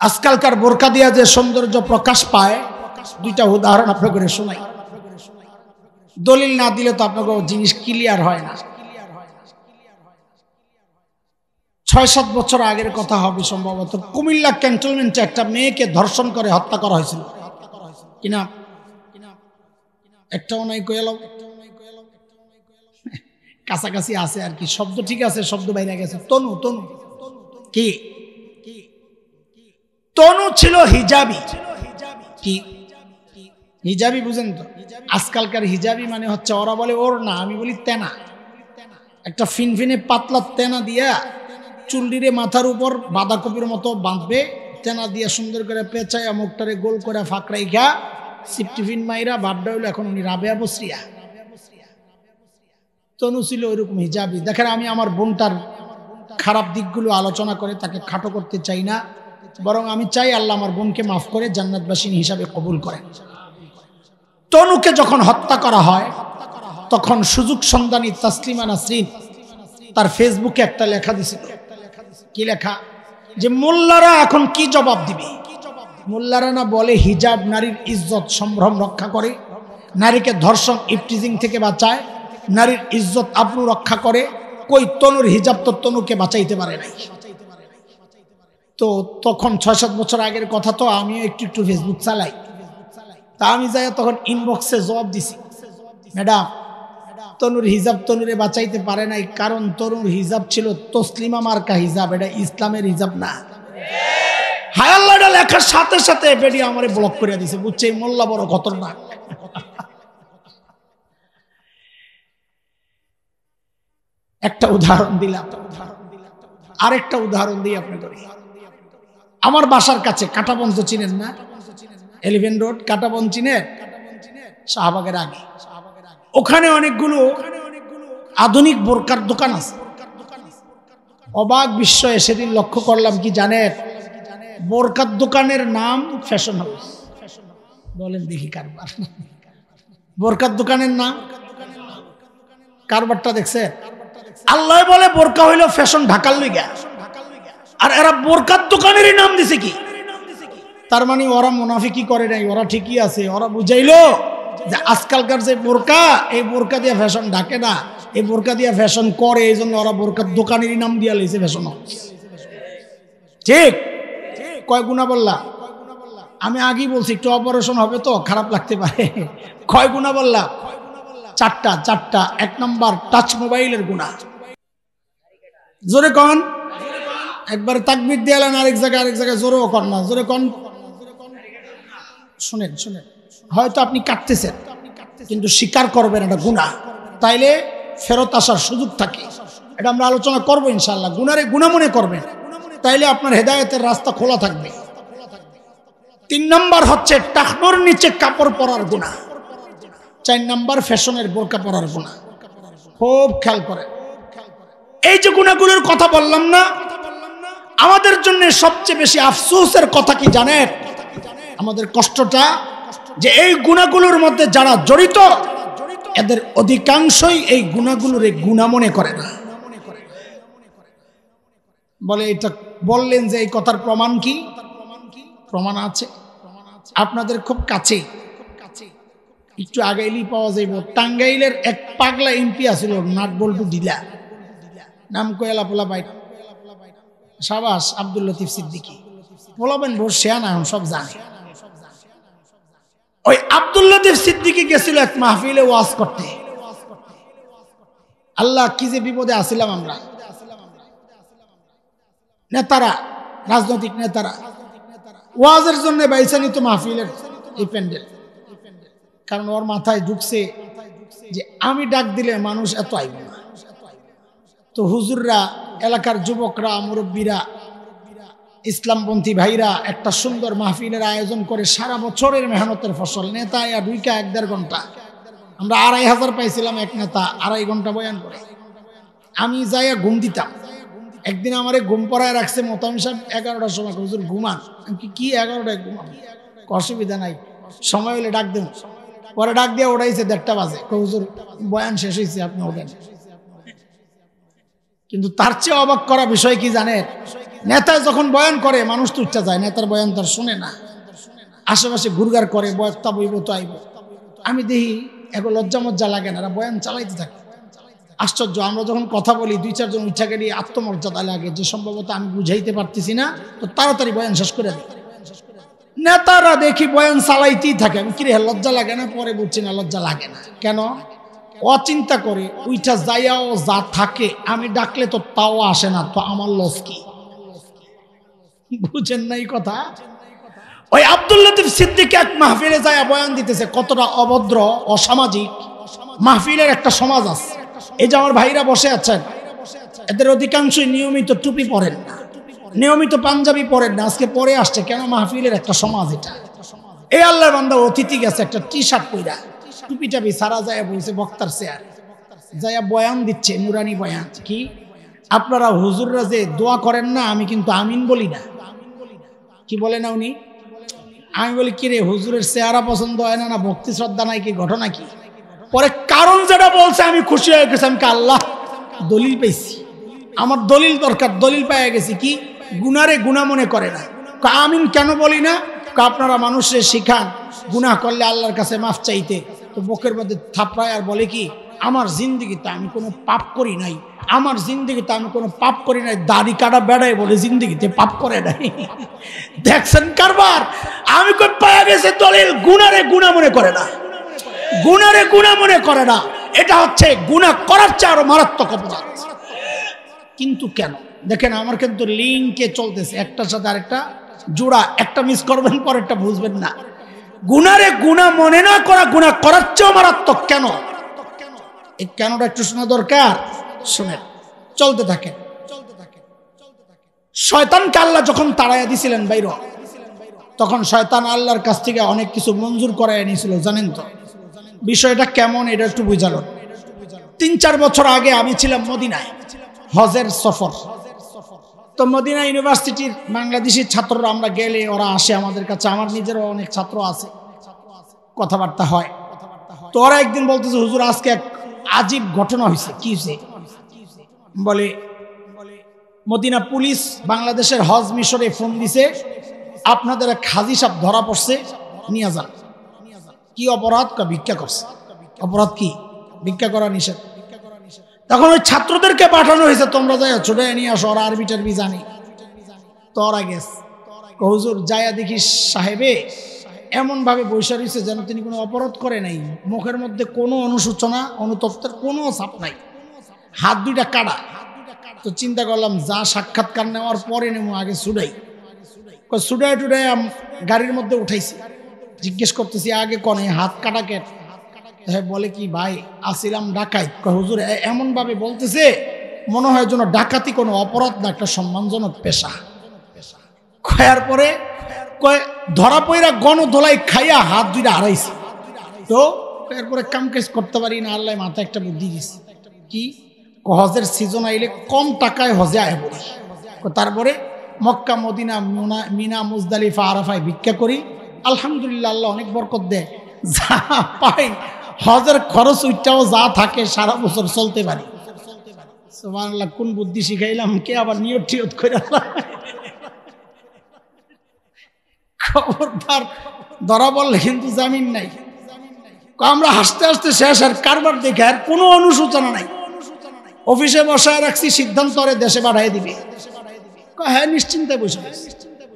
আজকালকার বোরকা দিয়া যে সৌন্দর্য প্রকাশ পায়, দুইটা উদাহরণ আপনাকে শোনাই। দলিল না দিলে তো আপনাকে জিনিস ক্লিয়ার হয় না। ৬-৭ বছর আগের কথা হবে সম্ভবত, কুমিল্লা ক্যান্টনমেন্টে একটা মেয়েকে ধর্ষণ করে হত্যা করা হয়েছিল। কিনা একটাও নাই কইলাম, কাছাকাছি আছে আর কি, শব্দ ঠিক আছে, শব্দ বাইরে গেছে। তনু, তনু কি? তনু ছিল হিজাবি। কি হিজাবি বুঝেন তো? আজকালকার হিজাবি মানে হচ্ছে, ওরা বলে ওর না, আমি বলি তেনা। একটা ফিনফিনে পাতলা তেনা দিয়া চুলডিরে মাথার উপর বাঁধাকপির মতো বাঁধবে, তেনা দিয়া সুন্দর করে পেঁচায় মুখটারে গোল করে ফাঁকড়াই গা সিপটিফিন মাইরা ভাবটা হইলো এখন উনি রাবেয়া বসরিয়া। তনু ছিল ওইরকম হিজাবি। দেখেন, আমি আমার বোনটার খারাপ দিকগুলো আলোচনা করে তাকে খাটো করতে চাই না, বরং আমি চাই আল্লাহ আমার বোনকে মাফ করে জান্নাতবাসিনী হিসাবে কবুল করেন। তনুকে যখন হত্যা করা হয় তখন সুযোগ সন্ধানী তাসলিমা নাসরিন তার ফেসবুকে একটা লেখা দিছিল। কি লেখা? যে মোল্লারা এখন কি জবাব দিবে। মোল্লারা না বলে হিজাব নারীর ইজ্জত সম্ভ্রম রক্ষা করে, নারীকে ধর্ষণ ইফটিজিং থেকে বাঁচায়, নারীর ইজ্জত আবরু রক্ষা করে। কই তনুর হিজাব তো তনুকে বাঁচাইতে পারে নাই। তো তখন ৬-৭ বছর আগের কথা, তো আমিও একটু ফেসবুক চালাই। তা আমি যাই তখন ইনবক্সে জবাব দিছি, ম্যাডাম তনুর হিজাব তনুরে বাঁচাইতে পারে নাই, কারণ তনুর হিজাব ছিল তসলিমা মার্কা হিজাব, এটা ইসলামের হিজাব না। হায় আল্লাহ এটা লেখার সাথে সাথে বেডি আমারে ব্লক করে দিছে, বুঝছে এই মোল্লা বড় খতরনাক। একটা উদাহরণ দিলাম, আরেকটা উদাহরণ দিই আপনাদের। আমার বাসার কাছে কাঁটাবঞ্চ চিনেন না? 11 রোড কাঁটাবন চিনেন? শাহবাগের আগে ওখানে অনেকগুলো আধুনিক বোরকার দোকান আছে। অবাক বিস্ময়ে সেদিন লক্ষ্য করলাম কি জানেন, বোরকার দোকানের নাম ফ্যাশন হাউস। বলেন দেখি কারবার, বোরকার দোকানের নাম কারবারটা দেখছে? আল্লাহ বলে বোরকা হইল ফ্যাশন ঢাকার লইগা, আর এরা বোরকার দোকানেরই নাম দিছে কি? তার মানে ওরা মুনাফিকি করে নাই, ওরা ঠিকই আছে। ওরা বুঝাইলো যে আজকালকার যে বোরকা, এই বোরকা দিয়ে ফ্যাশন ঢাকে না, এই বোরকা দিয়ে ফ্যাশন করে, এই জন্য ওরা বোরকার দোকানেরই নাম দিয়া লইছে ফ্যাশন হাউস। ঠিক কয় গুণা বললা? আমি আগেই বলছি একটু অপারেশন হবে তো খারাপ লাগতে পারে। কয় গুণা বললাম? চারটা। 1 নম্বর টাচ মোবাইলের গুণা। জোরে কন, একবার তাকবীর দিয়ালেন আরেক জায়গায় জোরেও কন না, জোরে কন। শুনেন, হয়তো আপনি কাটতেছেন কিন্তু স্বীকার করবেন এটা গুনাহ, তাইলে ফেরত আসার সুযোগ থাকে। এটা আমরা আলোচনা করবো ইনশাআল্লাহ। গুনারে গুনাহ মনে করবেন, তাইলে আপনার হেদায়েতের রাস্তা খোলা থাকবে। 3 নম্বর হচ্ছে টাকনোর নিচে কাপড় পরার গুনাহ। 4 নম্বর ফ্যাশনের বোরকা পরার গুনাহ। খুব খেয়াল করেন, এই যে গুনাহগুলোর কথা বললাম না, আমাদের জন্য সবচেয়ে বেশি আফসোসের কথা কি জানেন? আমাদের কষ্টটা যে এই গুনাহগুলোর মধ্যে যারা জড়িত, এদের অধিকাংশই এই গুনাহগুলোর গুনাহ মনে করে না। বলে এটা বললেন যে এই কথার প্রমাণ কি? প্রমাণ আছে আপনাদের খুব কাছে, একটু আগাইলেই পাওয়া যাইব। টাঙ্গাইলের এক পাগলা এমপি আছিল, নাট বল্টু ঢিলা, নাম কয়লা পোলা বাইট সাবাস, আব্দুল লতিফ সিদ্দিকী। পোলাবেন বসে না সব জানে। ওই আব্দুল লতিফ সিদ্দিকী গেছিল এক মাহফিলে ওয়াজ করতে। আল্লাহ কি যে বিপদে আসিলাম আমরা। নেতারা, রাজনৈতিক নেতারা ওয়াজের জন্য বাইসা নিত মাহফিলের এই প্যান্ডেল, কারণ ওর মাথায় ঢুকছে যে আমি ডাক দিলে মানুষ এত আইব না। তো হুজুররা, এলাকার যুবকরা, মুরব্বীরা, ইসলামপন্থী ভাইরা একটা সুন্দর মাহফিলের আয়োজন করে, সারা বছরের মেহনতের ফসল। নেতা 2-1.5 ঘন্টা, আমরা 2500 পাইছিলাম এক নেতা 2.5 ঘন্টা বয়ান করে। আমি যাইয়া ঘুম দিতাম। একদিন আমারে ঘুম পড়ায় রাখছে মোতামিম সাহেব 11টার সময়, হুজুর ঘুমান। আমি কি 11টায় ঘুমাম? অসুবিধা নাই, সময় হলে ডাক দেব। পরে ডাক দিয়ে ওঠাইছে 1:30 বাজে, হুজুর বয়ান শেষ হয়েছে, আপনি ওঠেন। কিন্তু তার চেয়ে অবাক করা বিষয় কি জানেন? নেতা যখন বয়ান করে মানুষ তো উঠতে যায়, নেতার বয়ান তার শুনে না, আশেপাশে ঘুরঘার করে, বক্তা বইব তো আইব। আমি দেখি এগুলো লজ্জা মজ্জা লাগে না, বয়ান চালাইতে থাকে। আশ্চর্য, আমরা যখন কথা বলি 2-4 জন উঠা গেলে আত্মমর্যাদা লাগে যে সম্ভবত আমি বুঝাইতে পারতেছি না, তো তাড়াতাড়ি বয়ান শেষ করে দিই। নেতারা দেখি বয়ান চালাইতেই থাকে। আমি কিরে লজ্জা লাগে না? পরে বুঝছি না লজ্জা লাগে না। কেন? অচিন্তা করে উইটা যাইয়াও যা থাকে, আমি ডাকলে তো তাও আসে না, তো আমার লস কি? বুঝেন নাই কথা? ওই আব্দুল লতিফ সিদ্দিকী এক মাহফিলে যায় বয়ান দিতেছে, কতটা অভদ্র, অসামাজিক। মাহফিলের একটা সমাজ আছে। এই যে আমার ভাইরা বসে আছেন, এদের অধিকাংশই নিয়মিত টুপি পরেন না, নিয়মিত পাঞ্জাবি পরেন না। আজকে পরে আসছে কেন? মাহফিলের একটা সমাজ এটা। এই আল্লাহর বান্দা অতিথি গেছে একটা টি-শার্ট পইরা, টুপি টাপি সারা যায় বলছে বক্তার চেয়ার যাইয়া বয়ান দিচ্ছে, নুরানি বয়ান। কি আপনারা হুজুররা যে দোয়া করেন না, আমি কিন্তু আমিন বলি না। কি বলে না উনি? আমি বলি কি রে, হুজুরের চেহারা পছন্দ হয় না, না ভক্তি শ্রদ্ধা নাই, কি ঘটনা কি? পরে কারণ যেটা বলছে আমি খুশি হয়ে গেছি। আমি আল্লাহ দলিল পেয়েছি, আমার দলিল দরকার, দলিল পেয়ে গেছি। কি? গুনারে গুনাহ মনে করে না। আমিন কেন বলি না? আপনারা মানুষের শিখান গুনাহ করলে আল্লাহর কাছে মাফ চাইতে, তো বুকের মধ্যে থাপড়ায় আর বলে কি আমার জিন্দেগিতে আমি কোনো পাপ করি নাই, আমার জিন্দেগিতে আমি কোনো পাপ করি নাই। দাড়ি কাটা বেড়ায় বলে জিন্দেগিতে পাপ করে নাই। দেখছেন কারবার? আমি কই পাওয়া গেছে দলিল, গুনারে গুনাহ মনে করে না, গুনারে গুনাহ মনে করে না। এটা হচ্ছে গুনাহ করার চেয়ে আরো মারাত্মক অপরাধ। কিন্তু কেন? দেখেন আমার কিন্তু লিঙ্কে চলতেছে, একটার সাথে আরেকটা জোড়া, একটা মিস করবেন পরেরটা বুঝবেন না। গুনারে গুনাহ মনে না করা গুনাহ করার চেয়েও মারাত্মক। কেন? এই কেনটা একটু শোনা দরকার। শুনেন, চলতে থাকে। শয়তানকে আল্লাহ যখন তাড়াইয়া দিছিলেন বাইর, তখন শয়তান আল্লাহর কাছ থেকে অনেক কিছু মঞ্জুর করাইয়া নিয়েছিল, জানেন তো? বিষয়টা কেমন এটা একটু বুঝালো। 3-4 বছর আগে আমি ছিলাম মদিনায়, হজের সফর। তো মদিনা ইউনিভার্সিটির বাংলাদেশি ছাত্ররা আমরা গেলে ওরা আসে আমাদের কাছে, আমার নিজেরও অনেক ছাত্র আছে, কথাবার্তা হয়। তো ওরা একদিন বলতেছে, হুজুর আজকে এক আজীব ঘটনা হয়েছে। কি হয়েছে? বলে মদিনা পুলিশ বাংলাদেশের হজ মিশরে ফোন দিছে, আপনাদের এক হাজি সাহেব ধরা পড়ছে, নিয়ে যান। কি অপরাধ? ভিক্ষা করছে। অপরাধ কি? ভিক্ষা করা নিষেধ। তখন ওই ছাত্রদেরকে পাঠানো হয়েছে, তোমরা যাই ছোটে নিয়ে আসো, ওরা আরবি টারবি জানি। তো ওরা গেছে, হুজুর যাইয়া দেখি সাহেবে এমন ভাবে বৈশা রয়েছে যেন তিনি কোনো অপরাধ করে নাই, মুখের মধ্যে কোনো অনুশোচনা অনুতপ্তের কোনো ছাপ নাই, হাত দুইটা কাটা। তো চিন্তা করলাম যা সাক্ষাৎকার নেওয়ার পরে নেবো, আগে ছুটাই। ছুটাই টুটাই গাড়ির মধ্যে উঠাইছি, জিজ্ঞেস করতেছি আগে কনে হাত কাটা কেট? বলে কি ভাই আসিলাম ডাকাই। হুজুর এমন ভাবে বলতেছে মনে হয় যেন ডাকাতি কোনো অপরাধ না, একটা সম্মানজনক পেশা। খায়ার পরে ধরা পইরা গণধোলাই খাইয়া হাত দুইটা হারাইছে। তো এরপরে কাম কাজ করতে পারি না, আল্লাহ মাথায় একটা বুদ্ধি দিছে। কি? হজের সিজন আইলে কম টাকায় হজে আয় পড়ি। তারপরে মক্কা মদিনা মিনা মুজদালিফা আরাফায় ভিক্ষা করি, আলহামদুলিল্লাহ আল্লাহ অনেক বরকত দেয়, যা পাই হজের খরচ উইটাও যা থাকে সারা বছর চলতে পারি। সুবহানাল্লাহ, কোন বুদ্ধি শিখাইলাম, কে আবার নিয়ত টিয়ত করে। খবরদার ধরা বললে কিন্তু জামিন নাই। আমরা হাসতে হাসতে শেষ, আর কারবার দেখে আর কোনো অনুশোচনা নাই। অফিসে বসায় রাখছি, সিদ্ধান্ত করে দেশে পাঠিয়ে দিবে। হ্যাঁ নিশ্চিন্তে বসে।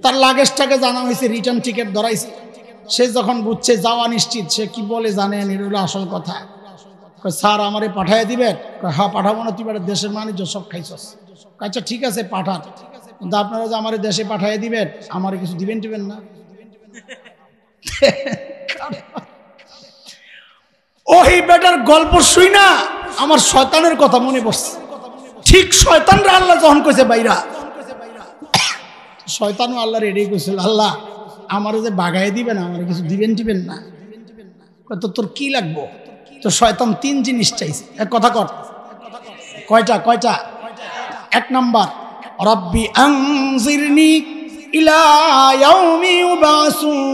তার লাগেজটাকে জানা হয়েছে, রিটার্ন টিকিট ধরাইছে। সে যখন বুঝছে যাওয়া নিশ্চিত, সে কি বলে জানেন? এটা হলো আসল কথা। স্যার আমারে পাঠিয়ে দিবেন? হ্যাঁ পাঠাবো না, তুই দেশের বাণিজ্য সব খাইছস। আচ্ছা ঠিক আছে পাঠান, কিন্তু আপনারা যে আমার দেশে পাঠিয়ে দিবেন, আমার কিছু দিবেন টিবেন না? ওই বেটার গল্প শুই না আমার শয়তানের কথা মনে পড়ছে। ঠিক শয়তানরা আল্লাহ যখন কইছে বাইরা, শয়তানও আল্লাহর এটাই কইছিল, আল্লাহ আমারে যে বাগায় দিবেন, আমার কিছু দিবেন টিবেন না? তো তোর কি লাগবো? তো শয়তান 3 জিনিস চাইছে। এক কথা কর, কয়টা? 1 নাম্বার, রব্বি আনজিরনি ইলা ইয়াউমি ইউবাসুন,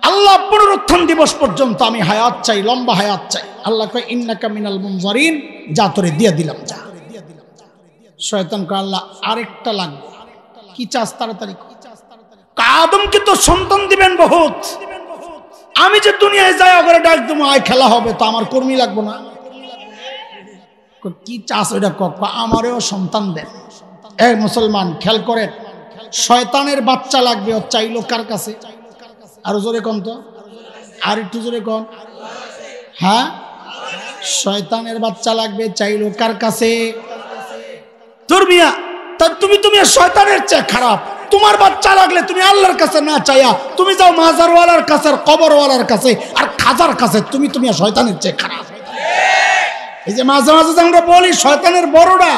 আল্লাহ পুনরুত্থান দিবস পর্যন্ত আমি হায়াত চাই, লম্বা হায়াত চাই। আল্লাহ কয় ইন্নাকা মিনাল মুনজারিন, যা তোরে দিয়ে দিলাম যা। শয়তান কয় আল্লাহ আরেকটা লাগবে। কি চাস? তাড়াতাড়ি। আদমকে তো সন্তান দিবেন বহুত, আমি যে দুনিয়ায় যাই ওখানে ডাক দেবো, আয় খেলা হবে, তো আমার কর্মী লাগবো না? কি চাস ওইটা কক? আমারও সন্তান দেন। এই মুসলমান খেয়াল করেন, শয়তানের বাচ্চা লাগবে, ও চাইলো কার কাছে? আরো জোরে কন তো, আর একটু জোরে কন। হ্যাঁ, শয়তানের বাচ্চা লাগবে, চাইলো কার কাছে? তোর মিয়া, তা তুমি শয়তানের চেয়ে খারাপ। তোমার বাচ্চা লাগলে তুমি আল্লাহর কাছে না চাইয়া তুমি যাও মাজারওয়ালার কাছে, কবরওয়ালার কাছে, আর খাজার কাছে। তুমি শয়তানের চেয়ে খারাপ। এই যে মাঝে মাঝে আমরা বলি শয়তানের বড়টা,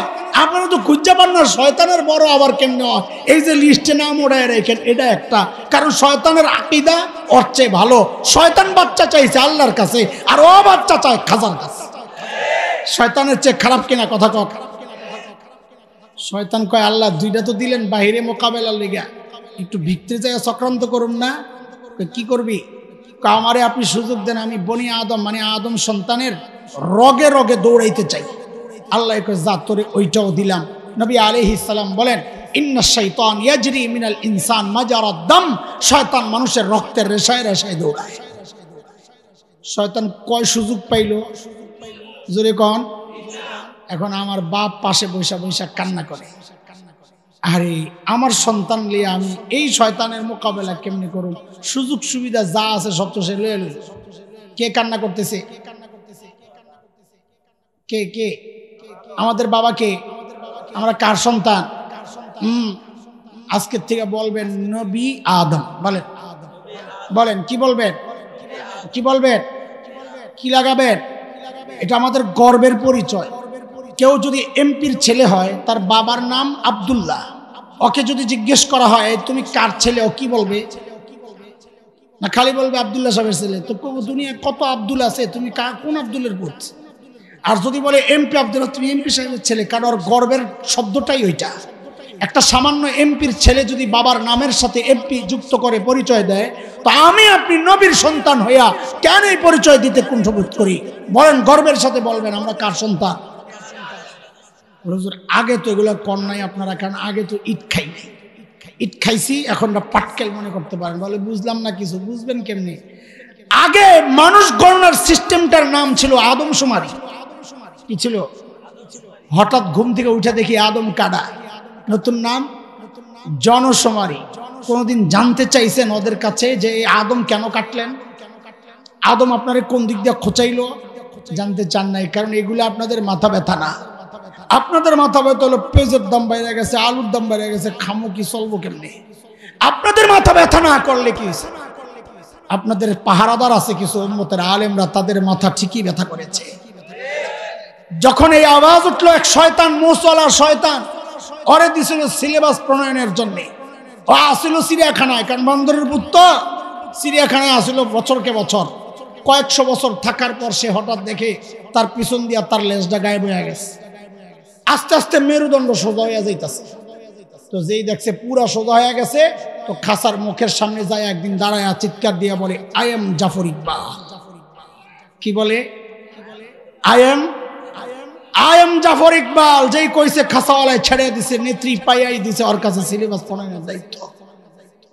আপনারা তো খুঁজে পান না শয়তানের বড় আবার কেমনে হয়। এই যে লিস্টে নাম ওড়ায় রেখেন, এটা একটা কারণ। শয়তানের আকীদা ওর চেয়ে ভালো। শয়তান বাচ্চা চাইছে আল্লাহর কাছে, আর ও বাচ্চা চায় খাজার কাছে। শয়তানের চেয়ে খারাপ কিনা? কথা কক। শয়তান কয় আল্লাহ দুইটা তো দিলেন বাহিরে মোকাবেলার লেগা, একটু ভিতরে যায় চক্রান্ত করুন না। কি করবি? আমারে আপনি সুযোগ দেন, আমি বনি আদম মানে আদম সন্তানের রগে রগে দৌড়াইতে চাই। আল্লাহ কয় যা তোরে ওইটাও দিলাম। নবী আলাইহিস সালাম বলেন ইন্না শাইতান ইয়াজরি মিনাল ইনসান মাজারাদ দাম, শয়তান মানুষের রক্তের রেশায় রেশায় দৌড়ায়। শয়তান কয় সুযোগ পাইল? জোরে কন। এখন আমার বাপ পাশে বৈশা বৈশা কান্না করে, আরে আমার সন্তান লিয়ে আমি এই শয়তানের মোকাবেলা কেমনি করব? সুযোগ সুবিধা যা আছে সব তো সে লয়ে লই। কে কান্না করতেছে? কে কে? আমাদের বাবা কে? আমরা কার সন্তান? আজকের থেকে বলবেন নবী আদম। বলেন বলেন কি বলবেন? কি বলবেন? কি লাগাবেন? এটা আমাদের গর্বের পরিচয়। কেউ যদি এমপির ছেলে হয়, তার বাবার নাম আব্দুল্লাহ, ওকে যদি জিজ্ঞেস করা হয় তুমি কার ছেলে, ও কি বলবে? না খালি বলবে আব্দুল্লাহ সাহেবের ছেলে। তো দুনিয়া কত আব্দুল আছে, তুমি কোন আব্দুলের পুত? আর যদি বলে এমপি আব্দুল্লাহ, তুমি এমপি সাহেবের ছেলে, কারণ ওর গর্বের শব্দটাই ওইটা। একটা সামান্য এমপির ছেলে যদি বাবার নামের সাথে এমপি যুক্ত করে পরিচয় দেয়, তো আমি আপনি নবীর সন্তান হইয়া কেন এই পরিচয় দিতে কুণ্ঠবোধ করি? বলেন, গর্বের সাথে বলবেন আমরা কার সন্তান। আগে তো এগুলো কর নাই আপনারা, কারণ আগে তো ইট খাই নাই। ইট খাইছি, এখন পাটকেল মনে করতে পারেন। বলে বুঝলাম না কিছু। বুঝবেন কেমনি? আগে মানুষ গণনার সিস্টেমটার নাম ছিল আদমশুমারি। কি ছিল? হঠাৎ ঘুম থেকে উঠে দেখি আদম কাটা, নতুন নাম জনশুমারি। কোনদিন জানতে চাইছেন ওদের কাছে যে এই আদম কেন কাটলেন? আদম আপনারে কোন দিক দিয়ে খোঁচাইলো? জানতে চান নাই, কারণ এগুলো আপনাদের মাথা ব্যথা না। আপনাদের মাথা ব্যথা হলো পেঁয়াজের দাম বাইরে গেছে, আলুর দাম বাইরে গেছে, খামো কি, চলবো কেমনি? আপনাদের মাথা ব্যথা না করলে কি হয়েছে? আপনাদের পাহারাদার আছে কিছু উম্মতের আলেমরা, তাদের মাথা ঠিকই ব্যথা করেছে। যখন এই আওয়াজ উঠলো, এক শয়তান, মুসওয়ালা শয়তান, ওরে দিছিল সিলেবাস প্রণয়নের জন্য। ও আসিল চিড়িয়াখানায়, কারণ বান্দরের পুত্র চিড়িয়াখানায় আসিল বছরকে বছর। কয়েকশো বছর থাকার পর সে হঠাৎ দেখে তার পিছন দিয়া তার লেজটা গায়েব হয়ে গেছে। আস্তে আস্তে মেরুদণ্ড সোজা হয়ে যাইতেছে। তো যেই দেখছে পুরা সোজা হয়ে গেছে, তো খাসার মুখের সামনে যায় একদিন দাঁড়ায় চিৎকার দিয়ে বলে, আই এম জাফর ইকবাল। কি বলে? I am Zafar Iqbal. যেই কইছে খাসাওয়ালায় ছেড়ে দিছে, নেত্রী পাইয়াই দিছে ওর কাছে সিলেবাস পড়ানোর দায়িত্ব।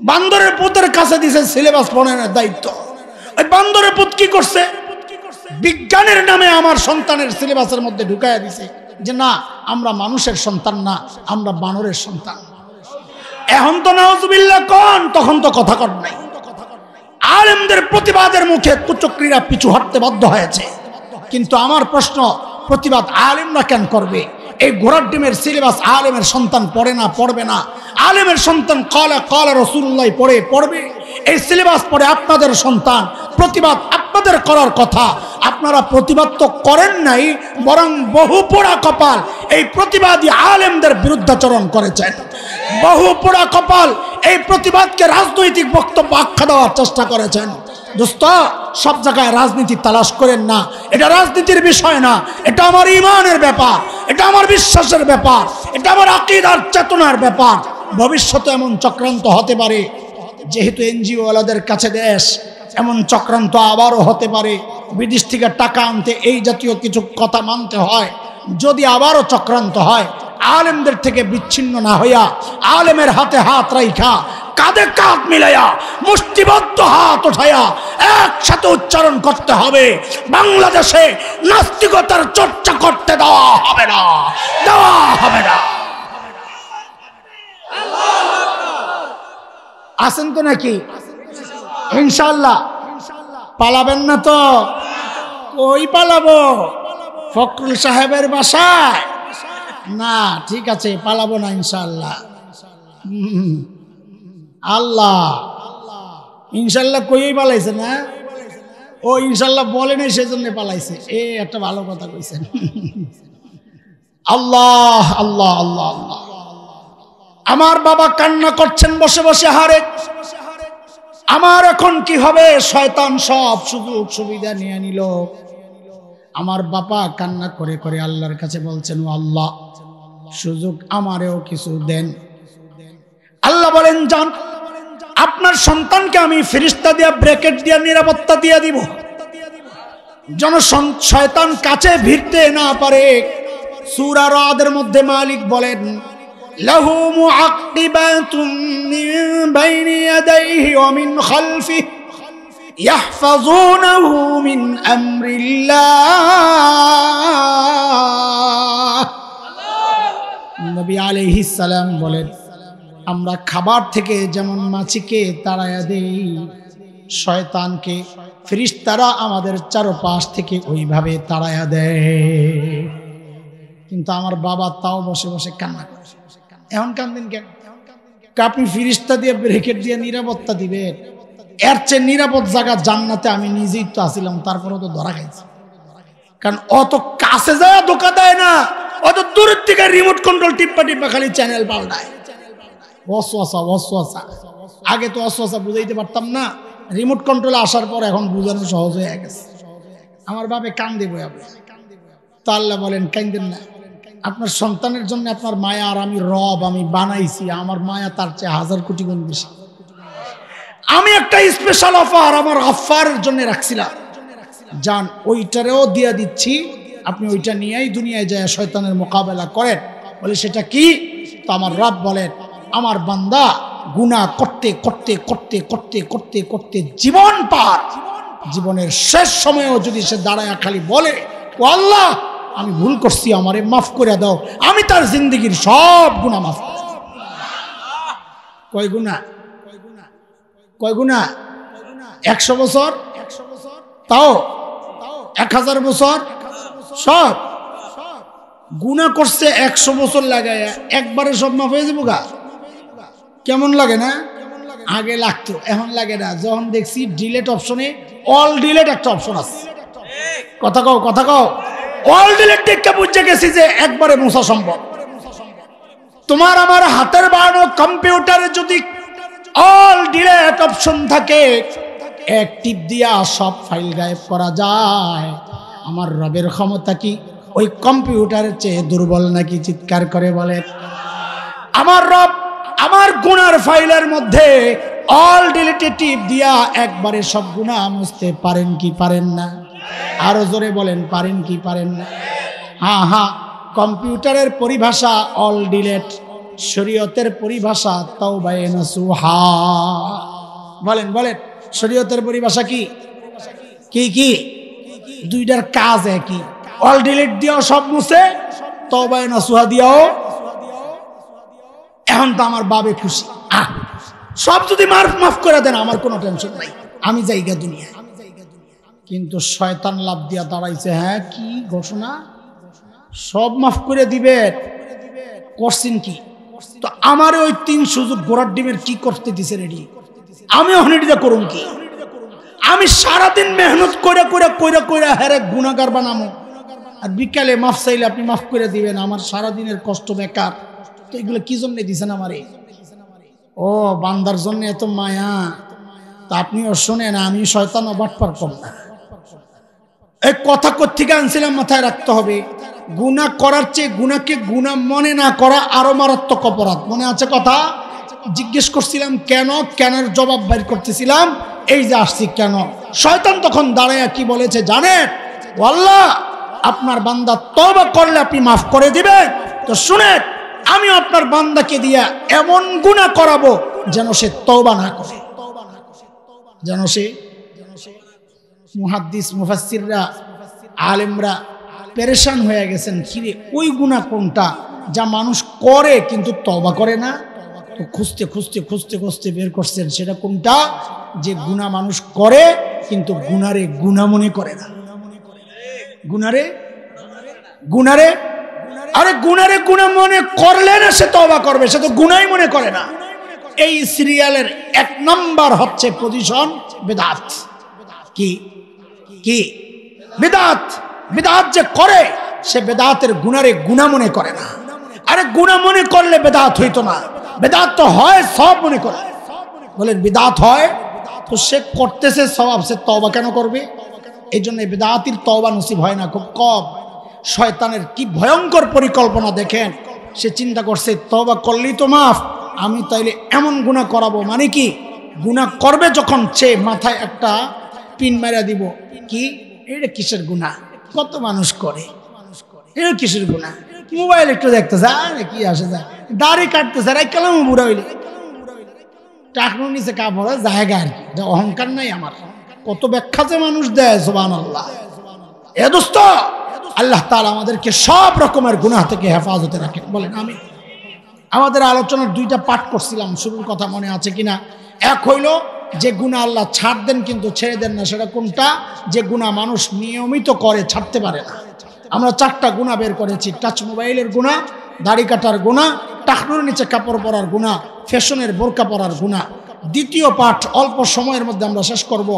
বান্দরের পুতের কাছে দিছে সিলেবাস পড়ানোর দায়িত্ব। ওই বান্দরের পুত কি করছে? বিজ্ঞানের নামে আমার সন্তানের সিলেবাসের মধ্যে ঢুকাইয়া দিছে যে না, আমরা মানুষের সন্তান না, আমরা বানরের সন্তান। এখন তো নাউজুবিল্লাহ কোন, তখন তো কথা কর নাই। আলেমদের প্রতিবাদের মুখে কুচক্রীরা পিছু হটতে বাধ্য হয়েছে। কিন্তু আমার প্রশ্ন, প্রতিবাদ আলেমরা কেন করবে? এই ঘোড়ার ডিমের সিলেবাস আলেমের সন্তান পড়ে না, পড়বে না। আলেমের সন্তান কালা কালা রাসূলুল্লাহ পড়বে। এই সিলেবাস পড়ে আপনাদের সন্তান। প্রতিবাদ আপনাদের করার কথা, আপনারা প্রতিবাদ তো করেন নাই, বরং বহু পোড়া কপাল এই প্রতিবাদী আলেমদের বিরুদ্ধাচরণ করেছেন। বহু পোড়া কপাল এই প্রতিবাদকে রাজনৈতিক বক্তব্য আখ্যা দেওয়ার চেষ্টা করেছেন। দোস্ত, সব জায়গায় রাজনীতি তালাশ করেন না। এটা রাজনীতির বিষয় না, এটা আমার ঈমানের ব্যাপার, এটা আমার বিশ্বাসের ব্যাপার, এটা আমার আকীদার চেতনার ব্যাপার। ভবিষ্যতে এমন চক্রান্ত হতে পারে, যেহেতু এনজিও ওয়ালাদের কাছে দেশ, এমন চক্রান্ত আবারও হতে পারে। বিদেশ থেকে টাকা আনতে এই জাতীয় কিছু কথা মানতে হয়। যদি আবারও চক্রান্ত হয়, আলেমদের থেকে বিচ্ছিন্ন না হইয়া, আলেমের হাতে হাত রাইখা, কাঁধে কাঁধ মিলাইয়া, মুষ্টিবদ্ধ হাত উঠাইয়া একসাথে উচ্চারণ করতে হবে, বাংলাদেশে নাস্তিকতার চর্চা করতে দেওয়া হবে না, দেওয়া হবে না। আছেন তো নাকি? ইনশাআল্লাহ। পালাবেন না তো? কই পালাবো? ফখরুল সাহেবের বাসায়? না, ঠিক আছে, পালাবো না ইনশাআল্লাহ। আল্লাহ ইনশাআল্লাহ কই পালাইছে না? ও ইনশাআল্লাহ বলে নাই, সেজন্য পালাইছে। একটা ভালো কথা কইছেন। আল্লাহ আল্লাহ আল্লাহ আল্লাহ। আমার বাবা কান্না করছেন বসে বসে, হারে আমার এখন কি হবে? শয়তান সব সুযোগ সুবিধা নিয়ে নিল। আমার বাবা কান্না করে করে আল্লাহর কাছে বলছেন, ও আল্লাহ, সুযোগ আমারেও কিছু দেন। আল্লাহ বলেন, যান, আপনার সন্তানকে আমি ফেরেশতা দিয়া ব্র্যাকেট দিয়া নিরাপত্তা দিয়ে দিব, যেন শয়তান কাছে ভিড়তে না পারে। সূরা রাদের মধ্যে মালিক বলেন, লাহু মুআক্কিবাতুম মিন বাইনি ইয়াদাইহি ওয়া মিন খালফিহি ইয়াহফাযুনাহু মিন আমরিল্লাহ। নবী আলাইহিস সালাম বলেন, আমরা খাবার থেকে যেমন মাছিকে তাড়ায়া দেই, শয়তানকে ফেরেশতারা আমাদের চারপাশ থেকে ওইভাবে তাড়ায়া দেয়। কিন্তু আমার বাবা তাও বসে বসে কান্না করে। এখন কান্দেন কেন? আপনি ফিরিস্তা দিয়ে ব্রেকেট দিয়ে নিরাপত্তা দিবেন, এর চেয়ে নিরাপদ জায়গা জান্নাতে আমি নিজেই তো আসিলাম, তারপরে তো ধরা খাইছি। কারণ অত কাছে যায় ধোকা দেয় না, অত দূরের থেকে রিমোট কন্ট্রোল টিপ্পা টিপ্পা খালি চ্যানেল পাল্টায়। ওয়াসওয়াসা আগে তো ওয়াসওয়াসা বুঝাইতে পারতাম না, রিমোট কন্ট্রোলে আসার পর এখন বুঝানো সহজ হয়ে গেছে। আমার বাপে কান্দে বই আপনি তো আল্লাহ বলেন কান্দেন না, আপনার সন্তানের জন্য আপনার মায়া, আর আমি রব, আমি বানাইছি, আমার মায়া তার চেয়ে 1000 কোটি গুণ বেশি। আমি একটা স্পেশাল অফার আমার গফফারের জন্য রাখছিলাম, জান ওইটারেও দিয়া দিচ্ছি, আপনি ওইটা নিয়েই দুনিয়ায় যায় শয়তানের মোকাবেলা করেন। বলে সেটা কি? তো আমার রব বলেন, আমার বান্দা গুনাহ করতে করতে করতে করতে করতে করতে জীবন পার, জীবনের শেষ সময়েও যদি সে দাঁড়ায় খালি বলে, ও আল্লাহ আমি ভুল করছি, আমারে মাফ করে দাও, আমি তার জিন্দগির সব গুনাহ মাফ করে দেব। কয় গুনাহ? কয় গুনাহ? 100 বছর, তাও 1000 বছর, সব গুনাহ করছে 100 বছর লাগায় একবারে সব মাফ হয়ে যাবো গা? কেমন লাগে না? আগে লাগতো, এখন লাগে না। যখন দেখছি ডিলেট অপশনে অল ডিলেট একটা অপশন আছে, কথা কও কথা কও, অল ডিলেট দেখে বুঝে গেছি যে একবারে মোছা সম্ভব। তোমার আমার হাতের বানানো কম্পিউটারে যদি অল ডিলেট অপশন থাকে, এক টিপ দিয়া সব ফাইল গায়েব করা যায়। আমার রবের ক্ষমতা কি ওই কম্পিউটারের চেয়ে দুর্বল নাকি? চিৎকার করে বলে আমার রব আমার গুনার ফাইলের মধ্যে অল ডিলিটে টিপ দিয়া একবারে সব গুনাহ মুছতে পারেন কি পারেন না? আরো জোরে বলেন, পারেন কি পারেন না? হ্যাঁ হ্যাঁ, কম্পিউটারের পরিভাষা অল ডিলেট, শরীয়তের পরিভাষা তাওবায়ে নাসুহা। বলেন বলেন, শরীয়তের পরিভাষা কি? কি কি? দুইটার কাজ একই। অল ডিলিট দিয়েও সব মুছে, তাওবায়ে নাসুহা দিয়েও। এখন তো আমার বাবে খুশি, সব যদি মাফ করে দেন আমার কোনো টেনশন নাই, আমি জায়গা দুনিয়া। কিন্তু শয়তান লাভ দিয়া দাঁড়াইছে, হ্যাঁ কি ঘোষণা, সব মাফ করে দিবেন, করছেন কি? তো আমার ওই 3 সুযোগ ঘোড়ার ডিমের কি করতে দিছে রেডি, আমি অহনিটা করুন কি? আমি সারাদিন মেহনত করে করে করে করে হেরে গুনাহগার বানামো, আর বিকালে মাফ চাইলে আপনি মাফ করে দিবেন, আমার সারাদিনের কষ্ট বেকার। তো এগুলো কি জন্য দিছেন আমারে? ও বান্দার জন্য এত মায়া। তা আপনিও শোনেন, আমি শয়তান ও বাটপার কম না। এই কথা কোত্থেকে আনছিলাম মাথায় রাখতে হবে। গুনাহ করার চেয়ে গুনাহকে গুনাহ মনে না করা আরো মারাত্মক অপরাধ। মনে আছে কথা? জিজ্ঞেস করছিলাম কেন, কেনের জবাব বের করতেছিলাম, এই যে আসছি কেন। শয়তান তখন দাঁড়ায় কি বলেছে জানেন? ও আল্লাহ আপনার বান্দা তওবা করলে আপনি মাফ করে দিবেন। তো শুনেন, আমি আপনার বান্দাকে দিয়া এমন গুনাহ করাবো যেন সে তওবা না করে, যেন সে। মুহাদ্দিস মুফাসসিররা আলেমরা পেরেশান হয়ে গেছেন, কিরে ওই গুনাহ কোনটা যা মানুষ করে কিন্তু তওবা করে না? তো খুঁজতে খুঁজতে খুঁজতে খুঁজতে বের করছেন সেটা কোনটা, যে গুনাহ মানুষ করে কিন্তু গুনারে গুনাহ মনে করে না। গুনারে গুনারে আরে গুনারে গুনাহ মনে করলে না সে তওবা করবে, সে তো গুনাহই মনে করে না। এই সিরিয়ালের 1 নম্বর হচ্ছে পজিশন বিদআত। কি কি? বিদআত। বিদআত যে করে সে বেদাতের গুনারে গুনাহ মনে করে না। আরে গুনাহ মনে করলে বেদাত হইতো না, বেদাত তো হয় সব মনে করে। বলেন বিদআত হয় তো সে করতেছে সওয়াব, সে তওবা কেন করবে? এই জন্য বেদাতির তওবা নসিব হয় না, খুব কম। শয়তানের কি ভয়ঙ্কর পরিকল্পনা দেখেন, সে চিন্তা করছে তওবা করলেই তো মাফ, আমি তাইলে এমন গুনাহ করাবো, মানে কি গুনাহ করবে যখন সে মাথায় একটা পিন মারা দিব, কি এটা কিসের গুনাহ, কত মানুষ করে, এটা কিসের গুনাহ, মোবাইল একটু দেখতেছে, আরে কি আসে যায়, দাড়ি কাটতেছে, আর কালাম বুড়া হইলে টাকনো নিচে কাপড় জায়গা, আর কি অহংকার নাই আমার, কত ব্যাখ্যা যে মানুষ দেয়। সুবহানাল্লাহ। এ দোস্ত, আল্লাহ তাআলা আমাদেরকে সব রকমের গুনাহ থেকে হেফাজতে রাখেন, বলেন আমিন। আমাদের আলোচনার 2টা পাঠ করছিলাম, শুরুর কথা মনে আছে কিনা? এক হইল যে গুনাহ আল্লাহ ছাড় দেন কিন্তু ছেড়ে দেন না, সেটা কোনটা? যে গুনাহ মানুষ নিয়মিত করে ছাড়তে পারে না। আমরা 4টা গুনাহ বের করেছি, টাচ মোবাইলের গুনাহ, দাড়ি কাটার গুনাহ, টাকনুর নিচে কাপড় পরার গুনাহ, ফ্যাশনের বোরকা পরার গুনাহ। দ্বিতীয় পাঠ অল্প সময়ের মধ্যে আমরা শেষ করব।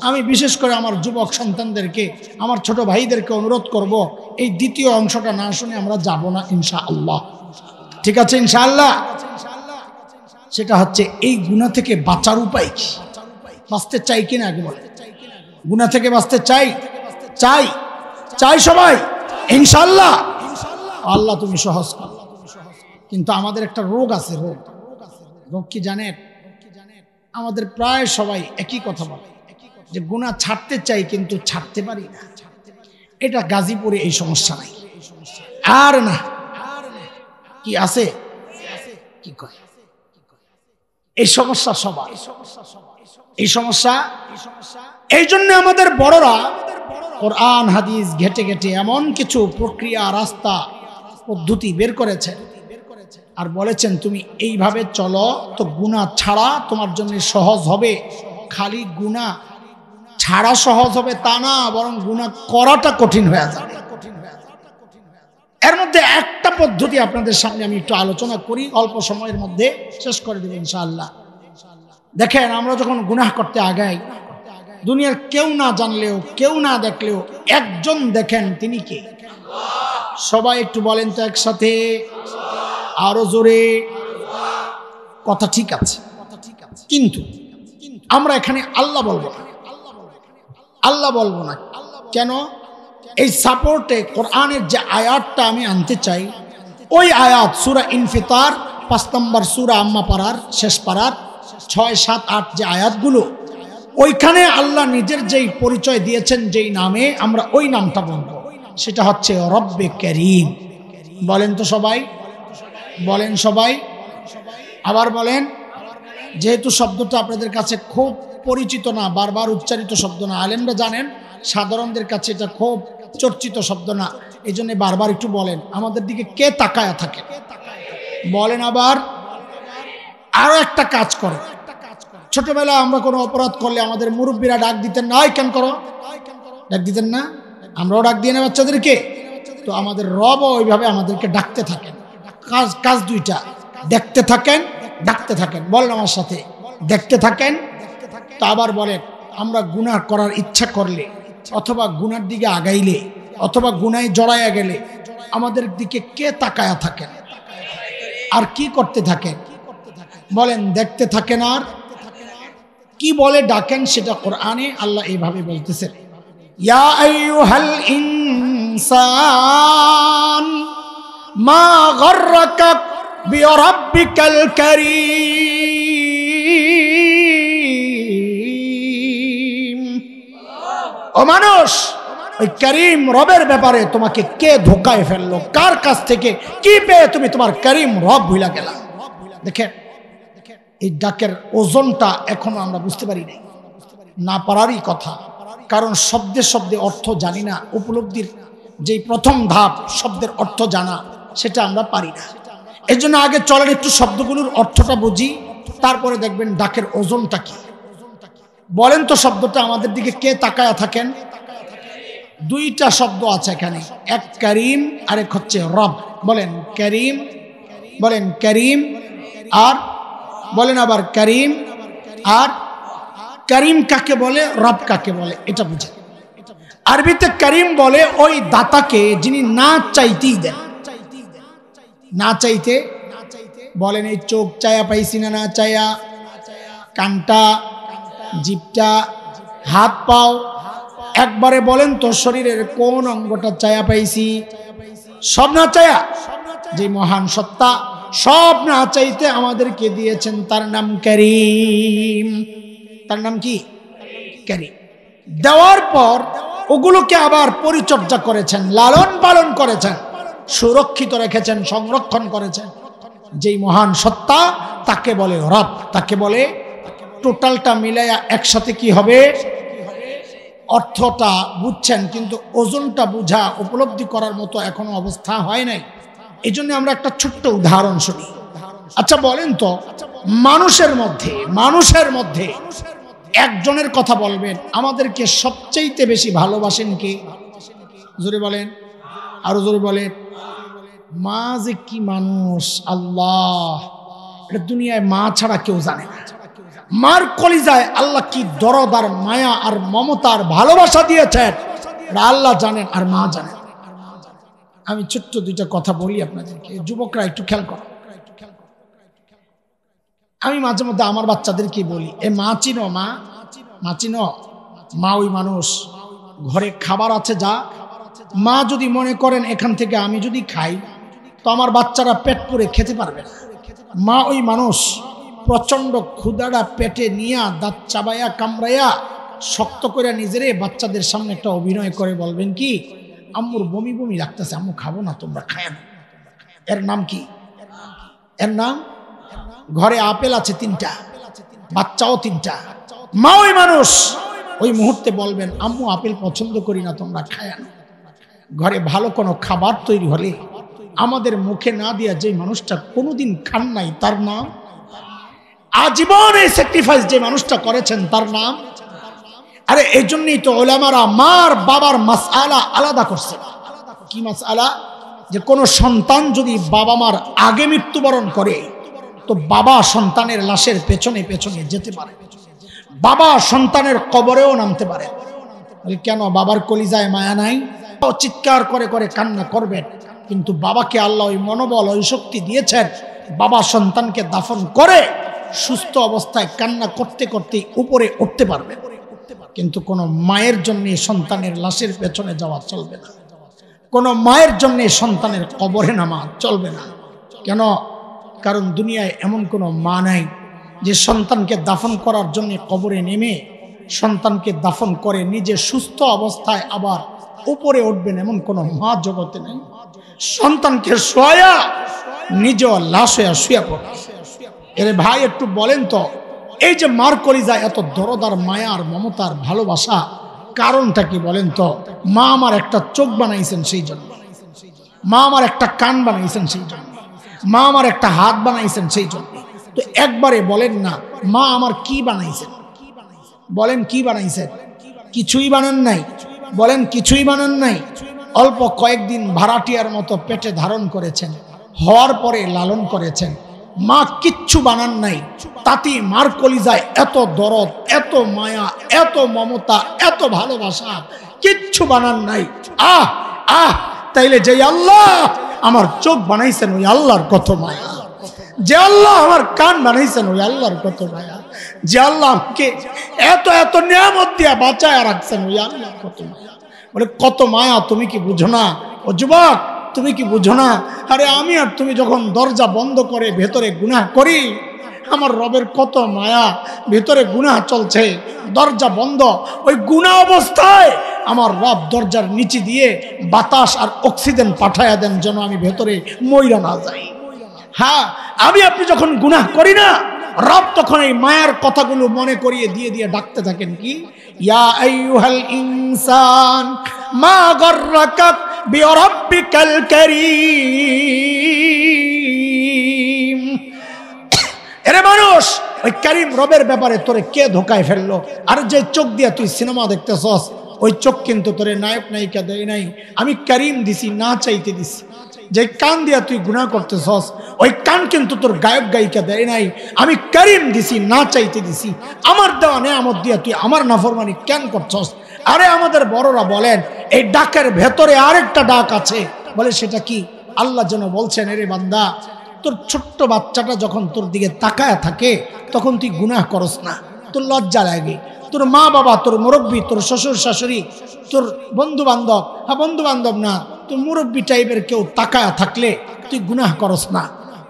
আমি বিশেষ করে আমার যুবক সন্তানদেরকে, আমার ছোট ভাইদেরকে অনুরোধ করব, এই দ্বিতীয় অংশটা না শুনে আমরা যাব না ইনশাআল্লাহ। ঠিক আছে ইনশাআল্লাহ? সেটা হচ্ছে এই গুনাহ থেকে বাঁচার উপায় কি? বাঁচতে চাই কিনা আগে বলে? গুনাহ থেকে বাঁচতে চাই? চাই, চাই সবাই ইনশাআল্লাহ। আল্লাহ তুমি সহজ করো। কিন্তু আমাদের একটা রোগ আছে। রোগ কি জানেন? আমাদের প্রায় সবাই একই কথা বলে যে গুনাহ ছাড়তে চাই কিন্তু ছাড়তে পারি না। এটা গাজীপুরে এই সমস্যা নাই, আর না কি আছে? কি কয়? এই সমস্যা সবার, এই সমস্যা। এই জন্য আমাদের বড়রা কোরআন হাদিস ঘেটে ঘেটে এমন কিছু প্রক্রিয়া, রাস্তা, পদ্ধতি বের করেছেন আর বলেছেন তুমি এইভাবে চলো তো গুনাহ ছাড়া তোমার জন্য সহজ হবে। খালি গুনাহ ছাড়া সহজ হবে তা না, বরং গুনাহ করাটা কঠিন হয়ে যাবে। এর মধ্যে একটা পদ্ধতি আপনাদের সামনে আমি একটু আলোচনা করি, অল্প সময়ের মধ্যে শেষ করে দেব ইনশাআল্লাহ। দেখেন, আমরা যখন গুনাহ করতে আগাই, দুনিয়ার কেউ না জানলেও, কেউ না দেখলেও একজন দেখেন, তিনি কে? সবাই একটু বলেন তো একসাথে, আরো জোরে। কথা ঠিক আছে, কিন্তু আমরা এখানে আল্লাহ বলবো না। আল্লাহ বলবো না কেন? এই সাপোর্টে কোরআনের যে আয়াতটা আমি আনতে চাই, ওই আয়াত সূরা ইনফিতার 5 নম্বর সূরা আম্মা পারার শেষ পারার 6, 7, 8 যে আয়াতগুলো, ওইখানে আল্লাহ নিজের যেই পরিচয় দিয়েছেন, যেই নামে, আমরা ওই নামটা বলবো, সেটা হচ্ছে রব্বে করিম। বলেন তো সবাই, বলেন সবাই, আবার বলেন। যেহেতু শব্দটা আপনাদের কাছে খুব পরিচিত না, বারবার উচ্চারিত শব্দ না, আলেমরা জানেন, সাধারণদের কাছে এটা খুব চর্চিত শব্দ না, এই জন্য বারবার একটু বলেন। আমাদের দিকে কে তাকায়া থাকে? বলেন আবার। আরো একটা কাজ করে, ছোটবেলায় আমরা কোনো অপরাধ করলে আমাদের মুরব্বীরা ডাক দিতেন না, কেন করো? ডাক দিতেন না? আমরাও ডাক দিয়ে না বাচ্চাদেরকে। তো আমাদের রব ওইভাবে আমাদেরকে ডাকতে থাকেন। কাজ দুইটা, দেখতে থাকেন, ডাকতে থাকেন। বলেন আমার সাথে, দেখতে থাকেন। তো আবার বলেন, আমরা গুনাহ করার ইচ্ছা করলে, অথবা গুনার দিকে আগাইলে, অথবা গুনায় জড়াইয়া গেলে আমাদের দিকে কে তাকায়া থাকেন আর কি করতে থাকেন? বলেন, দেখতে থাকেন। আর কি বলে ডাকেন সেটা কোরআনে আল্লাহ এইভাবে বলতেছেন, ইয়া আইয়ুহাল ইনসান মা গররাকা বিরাব্বিকাল কারীম। ও মানুষ, ওই করিম রবের ব্যাপারে তোমাকে কে ধোকায় ফেললো? কার কাছ থেকে কি পেয়ে তুমি তোমার করিম রব ভুলা গেলা? দেখেন, এই ডাকের ওজনটা এখনো আমরা বুঝতে পারি নাই, না পারারই কথা। কারণ শব্দে শব্দে অর্থ জানি না, উপলব্ধির যেই প্রথম ধাপ শব্দের অর্থ জানা, সেটা আমরা পারি না। এই জন্য আগে চলেন একটু শব্দগুলোর অর্থটা বুঝি, তারপরে দেখবেন ডাকের ওজনটা কি। বলেন তো শব্দটা আমাদের দিকে কে তাকায়া থাকেন? দুইটা শব্দ আছে এখানে, এক করিম আর এক হচ্ছে রব। বলেন করিম, বলেন করিম, আর বলেন আবার করিম। আর করিম কাকে বলে, রব কাকে বলে, এটা বুঝেন। আরবিতে করিম বলে ওই দাতাকে যিনি না চাইতেই দেন। না চাইতে, বলেন এই চোখ চায়া পাইছি না, না চায়া, কানটা, জিভটা, হাত পাও, একবারে বলেন তো শরীরের কোন অঙ্গটা চায়া পাইছি? সব না চায়া। যে মহান সত্তা সব না চাইতে আমাদেরকে দিয়েছেন, তার নাম করিম। তার নাম কি? করিম। দেওয়ার পর ওগুলোকে আবার পরিচর্যা করেছেন, লালন পালন করেছেন, সুরক্ষিত রেখেছেন, সংরক্ষণ করেছেন। যেই মহান সত্তা, তাকে বলে রব, তাকে বলে। টোটালটা মিলাইয়া একসাথে কি হবে? অর্থটা বুঝছেন, কিন্তু ওজনটা বুঝা, উপলব্ধি করার মতো এখনো অবস্থা হয় নাই। এই জন্য আমরা একটা ছোট্ট উদাহরণ শুনি। আচ্ছা বলেন তো, মানুষের মধ্যে একজনের কথা বলবেন, আমাদেরকে সবচেয়ে বেশি ভালোবাসেন কে? জোরে বলেন, আরো জোরে বলেন। মা যে কি মানুষ আল্লাহ, এটা দুনিয়ায় মা ছাড়া কেউ জানে না। মার কলিজায় আল্লাহ কি দরদ আর মায়া আর মমতার ভালোবাসা দিয়েছেন, এটা আল্লাহ জানেন আর মা জানেন। আমি ছোট্ট দুইটা কথা বলি আপনাদেরকে, যুবকরা একটু খেয়াল করো। আমি মাঝে মধ্যে আমার বাচ্চাদেরকে বলি, এ মা চিনো, মা চিনো? মা ওই মানুষ, ঘরে খাবার আছে যা, মা যদি মনে করেন এখান থেকে আমি যদি খাই তো আমার বাচ্চারা পেট পুরে খেতে পারবে না। মা ওই মানুষ, প্রচন্ড ক্ষুধাটা পেটে নিয়া দাঁত চাবাইয়া কামড়াইয়া শক্ত করে নিজেরে বাচ্চাদের সামনে একটা অভিনয় করে বলবেন কি, আম্মুর বমি বমি লাগতেছে, আম্মু খাবো না, তোমরা খায় না। এর নাম কি? এর নাম, ঘরে আপেল আছে 3টা, বাচ্চাও 3টা, মা ওই মানুষ ওই মুহূর্তে বলবেন আম্মু আপেল পছন্দ করি না, তোমরা খায় না। ঘরে ভালো কোনো খাবার তৈরি হলে আমাদের মুখে না দিয়া যে মানুষটা কোনোদিন খান নাই তার নাম, আজীবন এই স্যাক্রিফাইস যে মানুষটা করেছেন তার নাম। আরে এই জন্যই তো উলামারা মার বাবার মাসআলা আলাদা করছে। কি মাসআলা? যে কোনো সন্তান যদি বাবা মার আগে মৃত্যুবরণ করে তো বাবা সন্তানের লাশের পেছনে পেছনে যেতে পারে, বাবা সন্তানের কবরেও নামতে পারে। কেন? বাবার কলিজায় মায়া নাই? চিৎকার করে করে কান্না করবেন, কিন্তু বাবাকে আল্লাহ ওই মনোবল ওই শক্তি দিয়েছেন, বাবা সন্তানকে দাফন করে সুস্থ অবস্থায় কান্না করতে করতে উপরে উঠতে পারবে। কিন্তু কোনো মায়ের জন্য সন্তানের লাশের পেছনে যাওয়া চলবে না, কোনো মায়ের জন্য সন্তানের কবরে নামা চলবে না। কেন? কারণ দুনিয়ায় এমন কোনো মা নাই যে সন্তানকে দাফন করার জন্য কবরে নেমে সন্তানকে দাফন করে নিজে সুস্থ অবস্থায় আবার উপরে উঠবেন, এমন কোনো মা জগতে নেই। সন্তানকে শোয়া নিজেও লাশ হয়ে শুয়ে পড়ে। এরে ভাই একটু বলেন তো, এই যে মার কলিজায় এত দরদার মায়া আর মমতার ভালোবাসা, কারণটা কি বলেন তো? মা আমার একটা চোখ বানাইছেন সেই জন্য, মা আমার একটা কান বানাইছেন সেই জন্য, মা আমার একটা হাত বানাইছেন সেই জন্য। তো একবারে বলেন না মা আমার কি বানাইছেন? বলেন কি বানাইছেন? কিছুই বানান নাই। বলেন কিছুই বানান নাই। অল্প কয়েকদিন ভাড়াটিয়ার মতো পেটে ধারণ করেছেন, হওয়ার পরে লালন করেছেন। মা কিচ্ছু বানান নাই, তাতে মার কলিজায় এত দরদ, এত মায়া, এত মমতা, এত ভালোবাসা, কিচ্ছু বানান নাই। আহ আহ, তাইলে যে আল্লাহ আমার চোখ বানাইছেন ওই আল্লাহর কত মায়া, যে আল্লাহ আমার কান বানাইছেন ওই আল্লাহর কত মায়া, যে আল্লাহ আমাকে এত এত নিয়ামত দিয়া বাঁচায় রাখছেন ওই আল্লাহর কত মায়া। বলে কত মায়া, তুমি কি বুঝো না? ও যুবক, তুমি কি বুঝো না? আরে আমি আর তুমি যখন দরজা বন্ধ করে ভেতরে গুনাহ করি, আমার রবের কত মায়া, ভেতরে গুনাহ চলছে, দরজা বন্ধ, ওই গুনাহ অবস্থায় আমার রব দরজার নিচে দিয়ে বাতাস আর অক্সিজেন পাঠায়া দেন যেন আমি ভেতরে মইরা না যাই। হ্যাঁ, আমি আপনি যখন গুনাহ করি না, রব তখন এই মায়ার কথাগুলো মনে করিয়ে দিয়ে দিয়ে ডাকতে থাকেন কি, ইয়া আইয়ুহাল ইনসান মা গাররাকা বিরাব্বিকাল কারীম। এরে মানুষ, ওই কারীম রবের ব্যাপারে তোরে কে ধোকায় ফেললো? আর যে চোখ দিয়ে তুই সিনেমা দেখতেছস, ওই চোখ কিন্তু তোরে নায়ক নায়িকা দেয় নাই, আমি কারীম দিছি, না চাইতে দিছি। যে কান দিয়া তুই গুনাহ করতেছস, ওই কান কিন্তু তোর গায়ক গায়িকা দেয় নাই, আমি কারীম দিছি, না চাইতে দিছি। আমার দেওয়া নেয়ামত দিয়া তুই আমার নাফরমানি কেন করছস? আরে আমাদের বড়রা বলেন এই ডাকের ভেতরে আরেকটা ডাক আছে, বলে সেটা কি? আল্লাহ যেন বলছেন, এরে বান্দা, তোর ছোট্ট বাচ্চাটা যখন তোর দিকে তাকায় থাকে তখন তুই গুনাহ করস না, তোর লজ্জা লাগে। তোর মা বাবা, তোর মুরব্বী, তোর শ্বশুর শাশুড়ি, তোর বন্ধু বান্ধব, হ্যাঁ বন্ধু বান্ধব না, তোর মুরব্বী টাইপের কেউ তাকায়া থাকলে তুই গুনাহ করস না,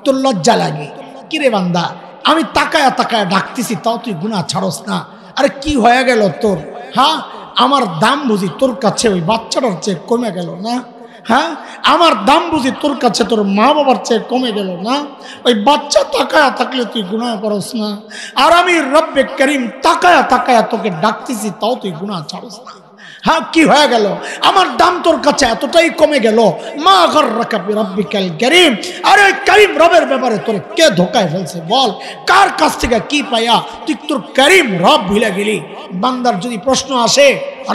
তোর লজ্জা লাগে। কিরে বান্দা, আমি তাকায়া তাকায়া ডাকতেছি তাও তুই গুনাহ ছাড়স না। আরে কি হয়ে গেল তোর? হ্যাঁ, আমার দাম বুঝি তোর কাছে ওই বাচ্চাটার চেয়ে কমে গেল না? হ্যাঁ, আমার দাম বুঝি তোর কাছে তোর মা বাবার চেয়ে কমে গেল না? ওই বাচ্চা তাকায়া থাকলে তুই গুনাহ করস না, আর আমি রব্বে করিম তাকায়া তাকায়া তোকে ডাকতেছি তাও তুই গুনাহ ছাড়স না। হ্যাঁ, কি হয়ে গেল? আমার দাম তোর কাছে এতটাই কমে গেল। মা গাররাকা বিরাব্বিকাল কারীম। আরে ওই করিম রবের ব্যাপারে তোর কে ধোকায় ফেলছে? বল, কার কাছ থেকে কি পাইয়া তুই তোর করিম রব ভুলে গেলি? বান্দার যদি প্রশ্ন আসে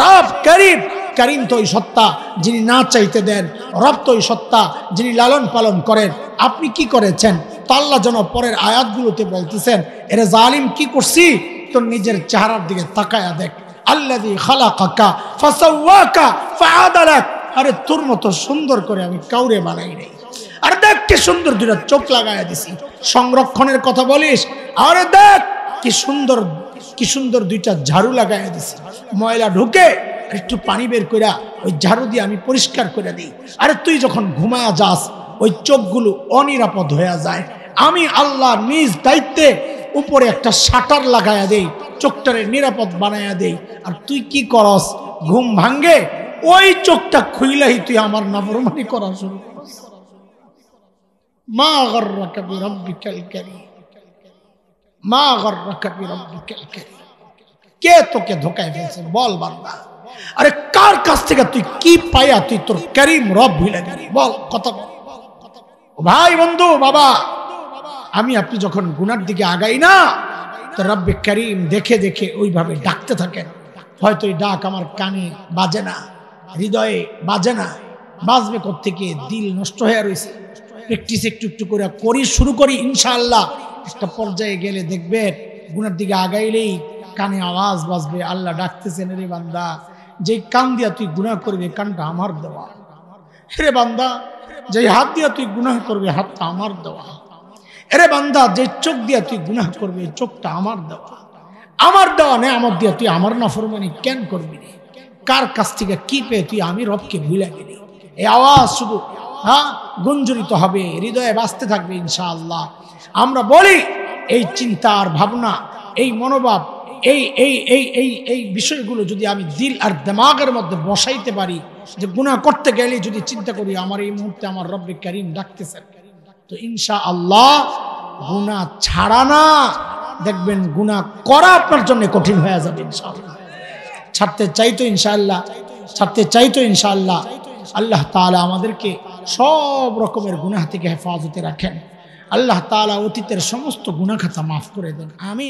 রব করিম করিম তো ওই সত্তা যিনি না চাইতে দেন, রব তো ওই সত্তা যিনি লালন পালন করেন। আপনি কি করেছেন? তো আল্লাহ যেন পরের আয়াতগুলোতে বলতেছেন, এরে জালিম কি করছি, তোর নিজের চেহারার দিকে তাকায়া দেখ। আল্লাযী খালাকাকা ফাসাওয়াকা ফাআদালাক, আরে তোর মতো সুন্দর করে আমি কাউরে বানাই নাই। আর দেখ কি সুন্দর দুইটা চোখ লাগায়া দিছি। সংরক্ষণের কথা বলিস, আরে দেখ কি সুন্দর দুইটা ঝাড়ু লাগায়া দিছি। ময়লা ঢুকে একটু পানি বের কইরা ওই ঝাড়ু দিয়ে আমি পরিষ্কার করে দিই। আরে তুই যখন ঘুমায়া যাস ওই চোখগুলো অনিরাপদ হয়ে যায়, আমি আল্লাহ নিজ দায়িত্বে উপরে একটা শাটার লাগায়া দেই, চোখটারে নিরাপদ বানায়া দেই। আর তুই কি করস? ঘুম ভাঙ্গে ওই চোখটা খুইলাই তুই আমার নাফরমানি করা শুরু করস। মা গররাকা বিরাব্বিকাল কারীম, মা গররাকা বিরাব্বিকাল কারীম। কে তোকে ধোকায় ফেলছে বল বান্দা? আরে কার কাছ থেকে তুই কি পাইয়া তুই তোর কারীম রব ভুলে গেলি? বল কথা বল। ভাই, বন্ধু, বাবা, আমি আপনি যখন গুনার দিকে আগাই না, তো রব্বে কারীম দেখে দেখে ওইভাবে ডাকতে থাকেন। হয়তো এই ডাক আমার কানে বাজে না, হৃদয়ে বাজে না, বাজবে কোত্থেকে? দিল নষ্ট হয়ে রয়েছে। প্র্যাকটিস একটু একটু করে শুরু করি, ইনশাআল্লাহ একটা পর্যায়ে গেলে দেখবেন গুনার দিকে আগাইলেই কানে আওয়াজ বাজবে, আল্লাহ ডাকতেছেন, রে বান্দা, যে কান দিয়া তুই গুনাহ করবি কানটা আমার দেওয়া। রে বান্দা, যে হাত দিয়া তুই গুনাহ করবি হাতটা আমার দেওয়া। এরে বান্দা, যে চোখ দিয়া তুই গুনাহ করবি চোখটা আমার দেওয়া। আমার দেওয়া নেয়ামত দিয়া তুই আমার নাফরমানি কেন করবি রে? কার কাছ থেকে কি পেয়ে তুই আমি রবকে ভুলে গেলি? এই আওয়াজ শুধু গুঞ্জরিত হবে, হৃদয়ে বাজতে থাকবে ইনশাআল্লাহ। আমরা বলি এই চিন্তা আর ভাবনা, এই মনোভাব, এই এই এই এই এই বিষয়গুলো যদি আমি দিল আর দিমাগের মধ্যে বসাইতে পারি, যে গুনাহ করতে গেলে যদি চিন্তা করি আমার এই মুহূর্তে আমার রব্বে কারীম ডাকতেছেন, তো ইনশাআল্লাহ গুনাহ ছাড়া না, দেখবেন গুনাহ করা আপনার জন্য কঠিন হয়ে যাবে ইনশাআল্লাহ। ছাড়তে চাইতো ইনশাআল্লাহ, ছাড়তে চাইতো ইনশাআল্লাহ। আল্লাহ তাআলা আমাদেরকে সব রকমের গুনাহ থেকে হেফাজতে রাখেন। আল্লাহ তাআলা অতীতের সমস্ত গুনাহ খাতা মাফ করে দেন, আমিন।